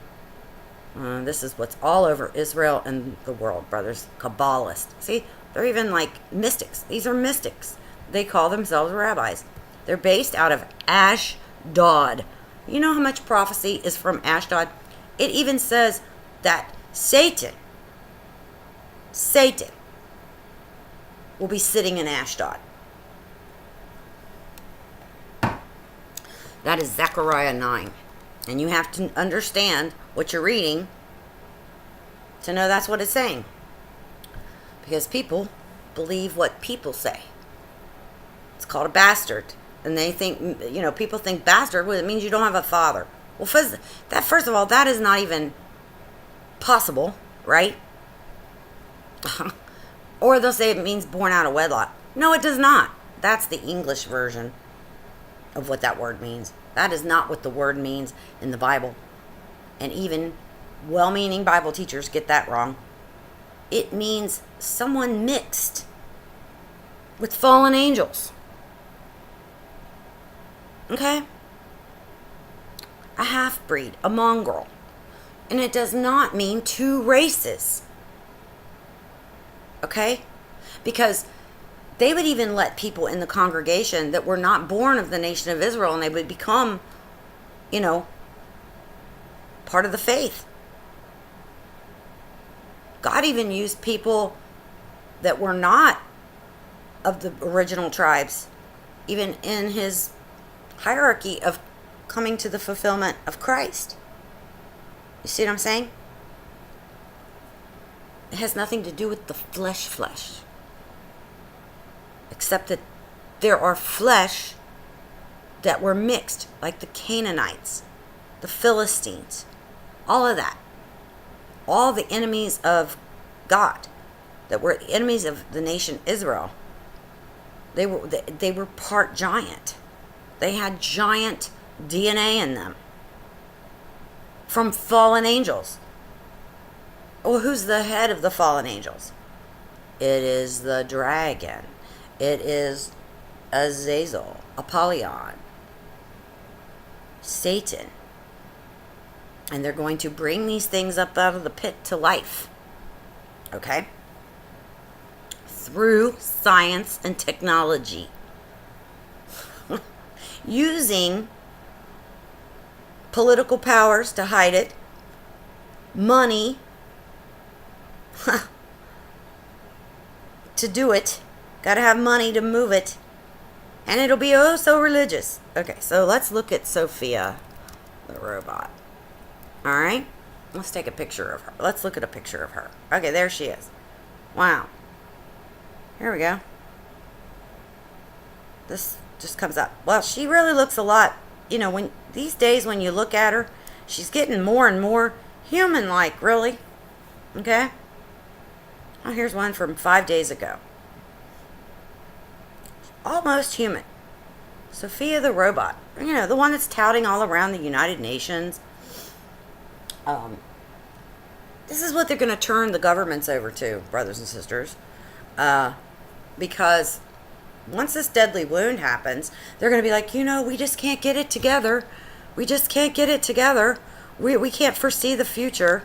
This is what's all over Israel and the world, brothers. Kabbalists. See, they're even like mystics. These are mystics. They call themselves rabbis. They're based out of Ashdod. You know how much prophecy is from Ashdod? It even says that Satan will be sitting in Ashdod. That is Zechariah 9. And you have to understand what you're reading to know that's what it's saying. Because people believe what people say. It's called a bastard. And they think, you know, people think bastard, well, it means you don't have a father. Well, first of all, that is not even possible, right? Or they'll say it means born out of wedlock. No, it does not. That's the English version of what that word means. That is not what the word means in the Bible. And even well-meaning Bible teachers get that wrong. It means someone mixed with fallen angels. Okay? A half-breed, a mongrel. And it does not mean two races. Okay? Because they would even let people in the congregation that were not born of the nation of Israel, and they would become, part of the faith. God even used people that were not of the original tribes, even in his hierarchy of coming to the fulfillment of Christ. You see what I'm saying? It has nothing to do with the flesh. Except that there are flesh that were mixed, like the Canaanites, the Philistines, all of that. All the enemies of God that were enemies of the nation Israel. They were part giant. They had giant DNA in them from fallen angels. Well, who's the head of the fallen angels? It is the dragon. It is Azazel, Apollyon, Satan. And they're going to bring these things up out of the pit to life. Okay? Through science and technology. Using political powers to hide it. Money. To do it. Gotta have money to move it. And it'll be oh so religious. Okay, so let's look at Sophia, the robot. Alright? Let's take a picture of her. Let's look at a picture of her. Okay, there she is. Wow. Here we go. This just comes up. Well, she really looks a lot, when these days when you look at her, she's getting more and more human-like, really. Okay? Oh, here's one from 5 days ago. Almost human. Sophia the robot. The one that's touting all around the United Nations. This is what they're going to turn the governments over to, brothers and sisters. Because once this deadly wound happens, they're going to be like, we just can't get it together. We just can't get it together. We can't foresee the future.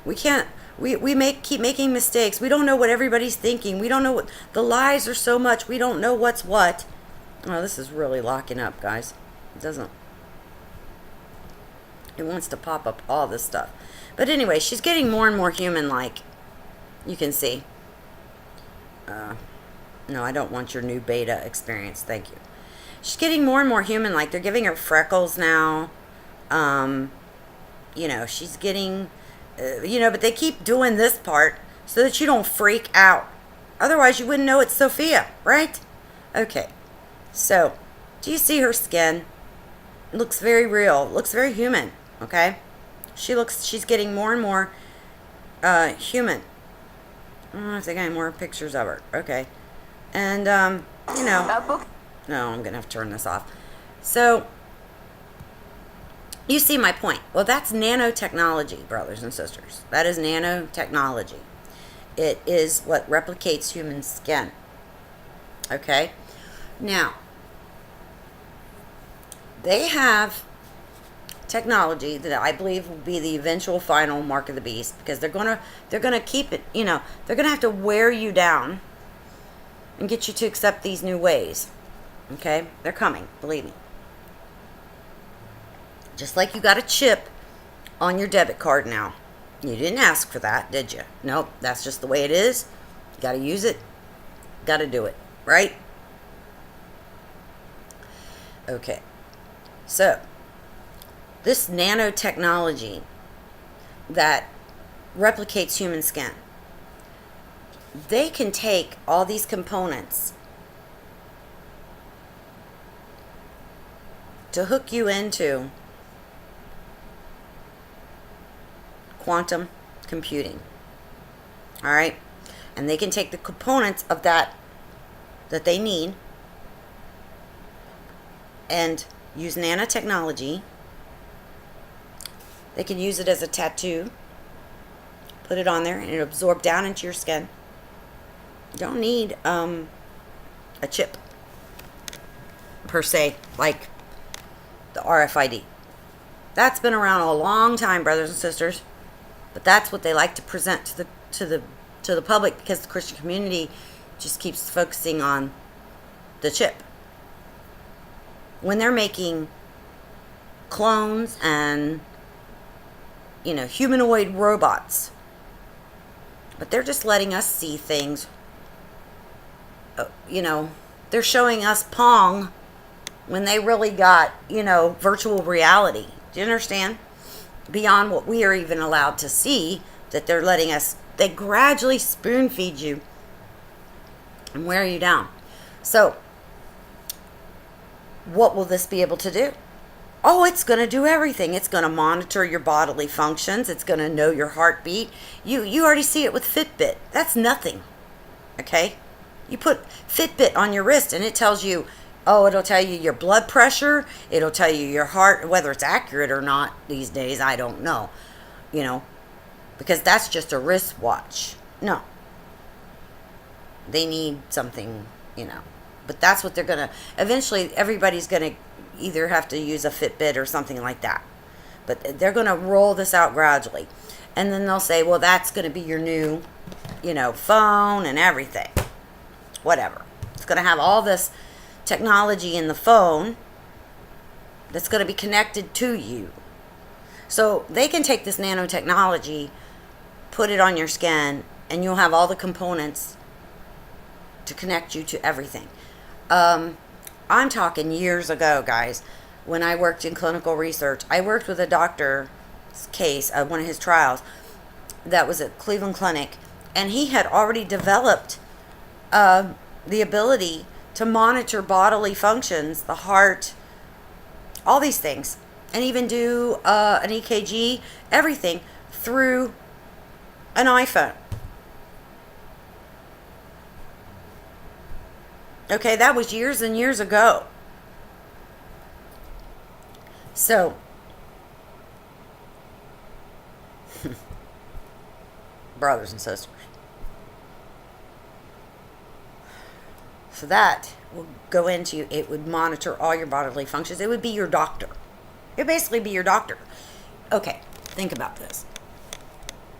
We can't. Keep making mistakes. We don't know what everybody's thinking. We don't know what the lies are so much. We don't know what's what. Oh, this is really locking up, guys. It doesn't. It wants to pop up all this stuff. But anyway, she's getting more and more human-like. You can see. No, I don't want your new beta experience. Thank you. She's getting more and more human-like. They're giving her freckles now. She's getting... but they keep doing this part so that you don't freak out. Otherwise, you wouldn't know it's Sophia, right? Okay. So, do you see her skin? It looks very real. It looks very human, okay? She's getting more and more human. I don't know if they got any more pictures of her. Okay. And, no, I'm going to have to turn this off. So... you see my point. Well, that's nanotechnology, brothers and sisters. That is nanotechnology. It is what replicates human skin. Okay? Now, they have technology that I believe will be the eventual final mark of the beast, because they're gonna keep it, they're gonna have to wear you down and get you to accept these new ways. Okay? They're coming, believe me. Just like you got a chip on your debit card now. You didn't ask for that, did you? Nope, that's just the way it is. You got to use it. Got to do it, right? Okay. So, this nanotechnology that replicates human skin, they can take all these components to hook you into quantum computing. All right? And they can take the components of that they need and use nanotechnology. They can use it as a tattoo, put it on there, and it'll absorb down into your skin. You don't need a chip per se, like the RFID. That's been around a long time, brothers and sisters, but that's what they like to present to the public, because the Christian community just keeps focusing on the chip. When they're making clones and humanoid robots, but they're just letting us see things. They're showing us Pong when they really got virtual reality. Do you understand? Beyond what we are even allowed to see, that they're letting us. They gradually spoon feed you and wear you down. So, what will this be able to do? Oh, it's going to do everything. It's going to monitor your bodily functions. It's going to know your heartbeat. You already see it with Fitbit. That's nothing. Okay? You put Fitbit on your wrist and it tells you, it'll tell you your blood pressure. It'll tell you your heart, whether it's accurate or not these days, I don't know. Because that's just a wristwatch. No. They need something, But that's what they're going to, eventually everybody's going to either have to use a Fitbit or something like that. But they're going to roll this out gradually. And then they'll say, well, that's going to be your new, phone and everything. Whatever. It's going to have all this technology in the phone that's going to be connected to you. So they can take this nanotechnology, put it on your skin, and you'll have all the components to connect you to everything. I'm talking years ago, guys, when I worked in clinical research. I worked with a doctor's case, one of his trials, that was at Cleveland Clinic, and he had already developed the ability to monitor bodily functions, the heart, all these things, and even do an EKG, everything, through an iPhone. Okay, that was years and years ago. So, brothers and sisters. So that will go into, it would monitor all your bodily functions. It would be your doctor. It would basically be your doctor. Okay, think about this.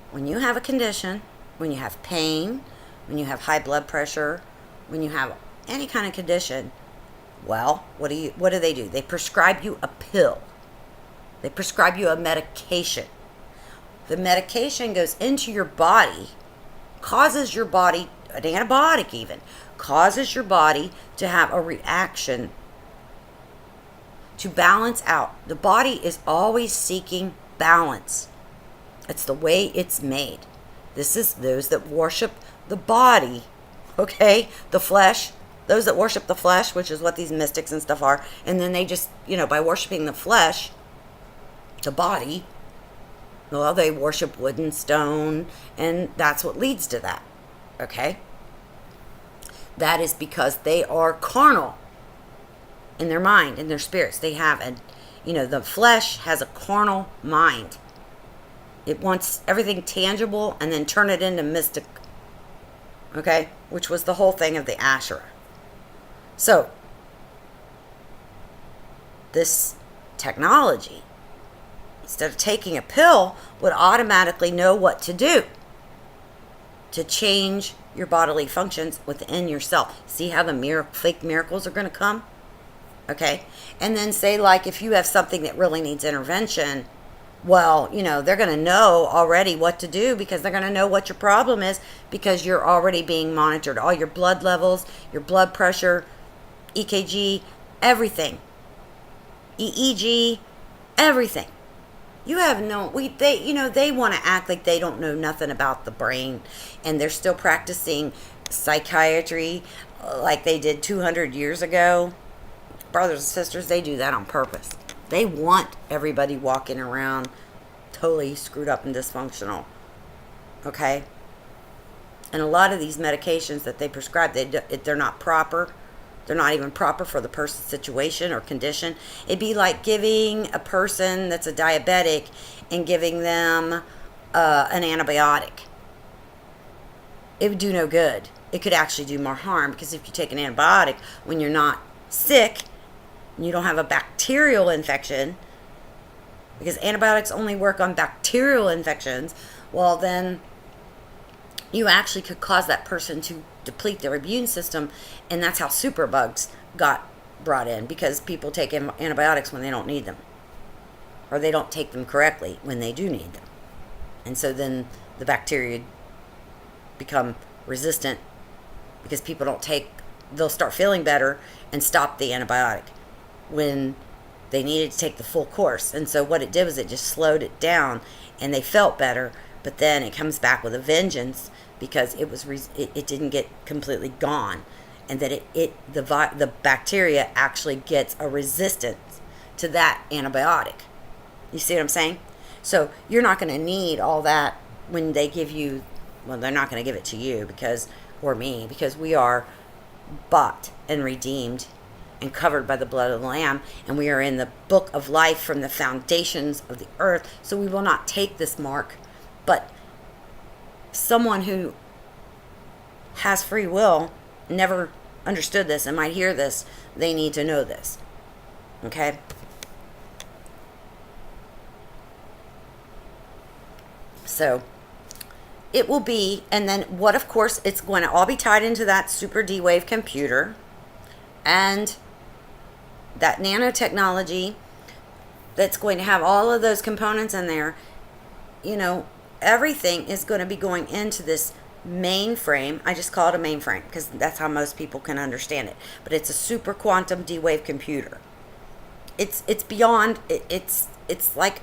When you have a condition, when you have pain, when you have high blood pressure, when you have any kind of condition, well, what do they do? They prescribe you a pill. They prescribe you a medication. The medication goes into your body, causes your body, an antibiotic even, causes your body to have a reaction to balance out. The body is always seeking balance. It's the way it's made. This is those that worship the body, okay? The flesh. Those that worship the flesh, which is what these mystics and stuff are, and then they just, by worshiping the flesh, the body, well, they worship wood and stone, and that's what leads to that, okay? That is because they are carnal in their mind, in their spirits. They have the flesh has a carnal mind. It wants everything tangible and then turn it into mystic, okay? Which was the whole thing of the Asherah. So, this technology, instead of taking a pill, would automatically know what to do to change your bodily functions within yourself. See how the fake miracles are going to come? Okay? And then say, like, if you have something that really needs intervention, well, they're going to know already what to do, because they're going to know what your problem is, because you're already being monitored. All your blood levels, your blood pressure, EKG, everything. EEG, everything. You have they want to act like they don't know nothing about the brain, and they're still practicing psychiatry like they did 200 years ago. Brothers and sisters, they do that on purpose. They want everybody walking around totally screwed up and dysfunctional. Okay? And a lot of these medications that they prescribe, they're not proper. They're not even proper for the person's situation or condition. It'd be like giving a person that's a diabetic and giving them an antibiotic. It would do no good. It could actually do more harm, because if you take an antibiotic when you're not sick and you don't have a bacterial infection, because antibiotics only work on bacterial infections, well, then you actually could cause that person to deplete their immune system, and that's how superbugs got brought in, because people take antibiotics when they don't need them, or they don't take them correctly when they do need them. And so then the bacteria become resistant, because people don't take, they'll start feeling better and stop the antibiotic when they needed to take the full course. And so what it did was it just slowed it down, and they felt better, but then it comes back with a vengeance, because it didn't get completely gone, and that the bacteria actually gets a resistance to that antibiotic. You see what I'm saying? So you're not going to need all that when they give you, well, they're not going to give it to you or me, because we are bought and redeemed and covered by the blood of the Lamb, and we are in the book of life from the foundations of the earth. So we will not take this mark. But someone who has free will, never understood this, and might hear this, they need to know this. Okay? So it will be, and then what, of course, it's going to all be tied into that super D-Wave computer and that nanotechnology that's going to have all of those components in there. You know, everything is going to be going into this mainframe. I just call it a mainframe because that's how most people can understand it. But it's a super quantum D-Wave computer. It's beyond, it's like,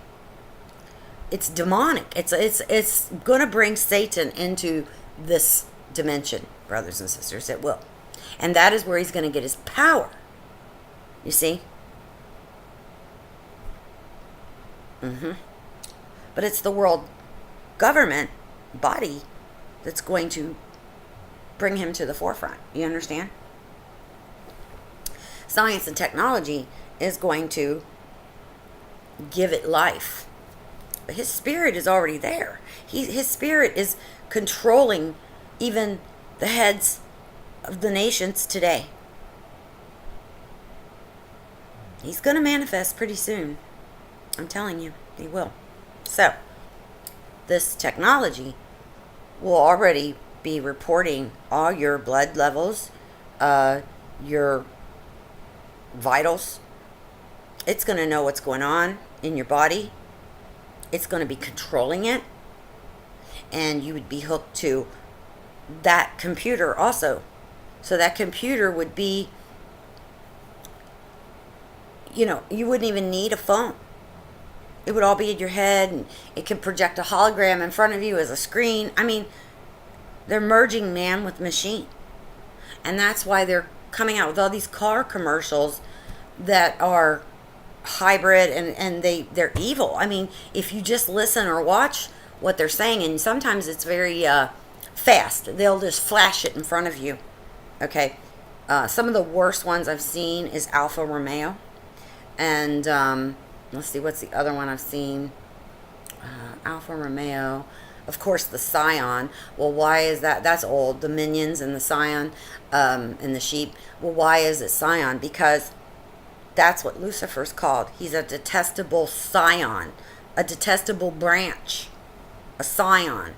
it's demonic. It's going to bring Satan into this dimension, brothers and sisters. It will. And that is where he's going to get his power. You see? But it's the world government body that's going to bring him to the forefront. You understand? Science and technology is going to give it life. But his spirit is already there. His spirit is controlling even the heads of the nations today. He's going to manifest pretty soon. I'm telling you, he will. So, this technology will already be reporting all your blood levels, your vitals. It's going to know what's going on in your body. It's going to be controlling it. And you would be hooked to that computer also. So that computer would be, you know, you wouldn't even need a phone. It would all be in your head, and it can project a hologram in front of you as a screen. I mean, they're merging man with machine. And that's why they're coming out with all these car commercials that are hybrid, and they're evil. I mean, if you just listen or watch what they're saying, and sometimes it's very fast. They'll just flash it in front of you. Okay? Some of the worst ones I've seen is Alfa Romeo. And let's see, what's the other one I've seen? Alfa Romeo. Of course, the Scion. Well, why is that? That's old. The Minions and the Scion and the sheep. Well, why is it Scion? Because that's what Lucifer's called. He's a detestable scion, a detestable branch, a scion.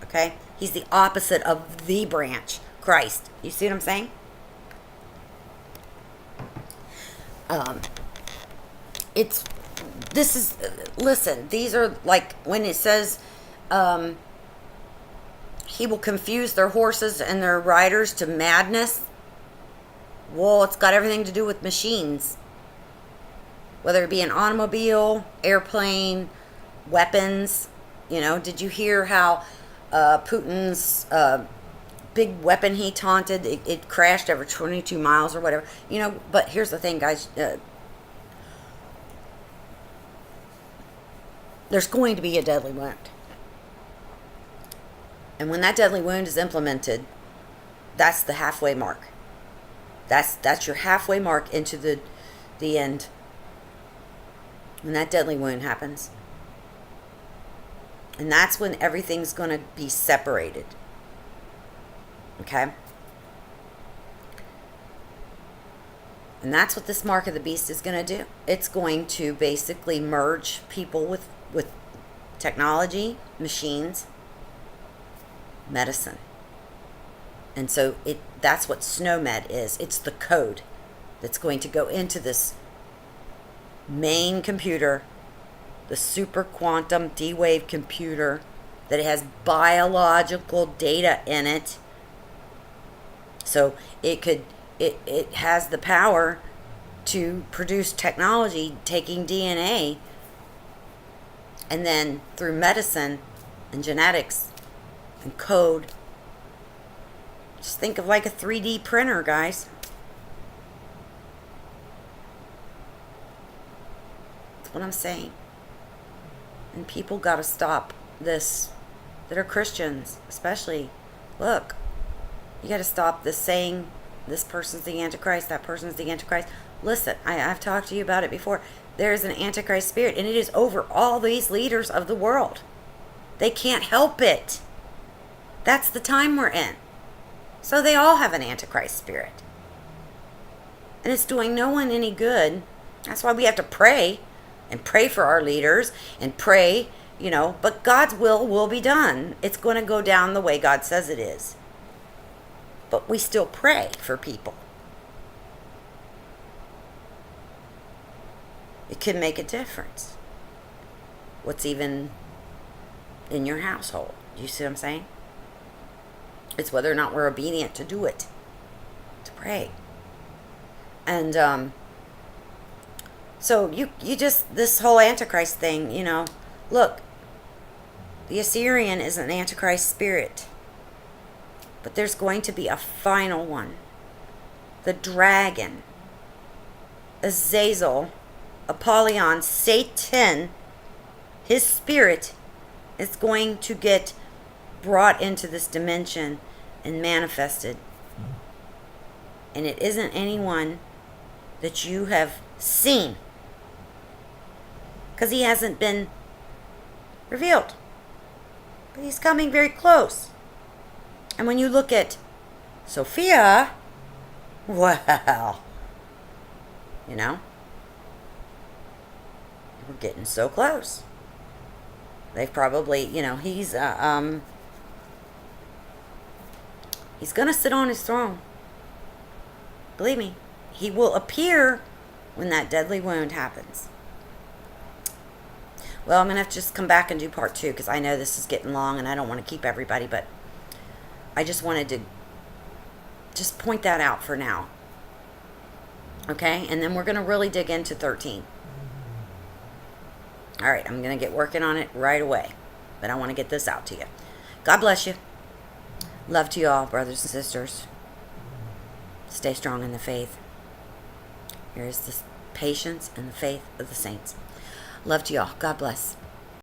Okay? He's the opposite of the branch, Christ. You see what I'm saying? Listen, these are like when it says he will confuse their horses and their riders to madness. Well, it's got everything to do with machines. Whether it be an automobile, airplane, weapons. You know, did you hear how Putin's big weapon he taunted, it crashed over 22 miles or whatever? You know, but here's the thing, guys. There's going to be a deadly wound. And when that deadly wound is implemented, that's the halfway mark. That's your halfway mark into the end. When that deadly wound happens. And that's when everything's going to be separated. Okay? And that's what this mark of the beast is going to do. It's going to basically merge people with technology, machines, medicine. And so that's what SNOMED is. It's the code that's going to go into this main computer, the super quantum D-Wave computer that has biological data in it. So it has the power to produce technology taking DNA and then through medicine and genetics and code. Just think of like a 3D printer, guys. That's what I'm saying. And people got to stop this, that are Christians especially. Look, you got to stop this saying this person's the Antichrist, that person's the Antichrist. Listen, I've talked to you about it before. There is an Antichrist spirit, and it is over all these leaders of the world. They can't help it. That's the time we're in. So they all have an Antichrist spirit. And it's doing no one any good. That's why we have to pray and pray for our leaders and pray, but God's will be done. It's going to go down the way God says it is. But we still pray for people. It can make a difference. What's even in your household. Do you see what I'm saying? It's whether or not we're obedient to do it. To pray. And so you just, this whole Antichrist thing, look, the Assyrian is an Antichrist spirit. But there's going to be a final one. The dragon, Azazel, Apollyon, Satan, his spirit is going to get brought into this dimension and manifested. And it isn't anyone that you have seen, because he hasn't been revealed. But he's coming very close. And when you look at Sophia, well, we're getting so close. They've probably, he's going to sit on his throne. Believe me, he will appear when that deadly wound happens. Well, I'm going to have to just come back and do part 2 because I know this is getting long and I don't want to keep everybody, but I just wanted to just point that out for now. Okay? And then we're going to really dig into 13. All right, I'm going to get working on it right away. But I want to get this out to you. God bless you. Love to you all, brothers and sisters. Stay strong in the faith. Here is the patience and the faith of the saints. Love to you all. God bless.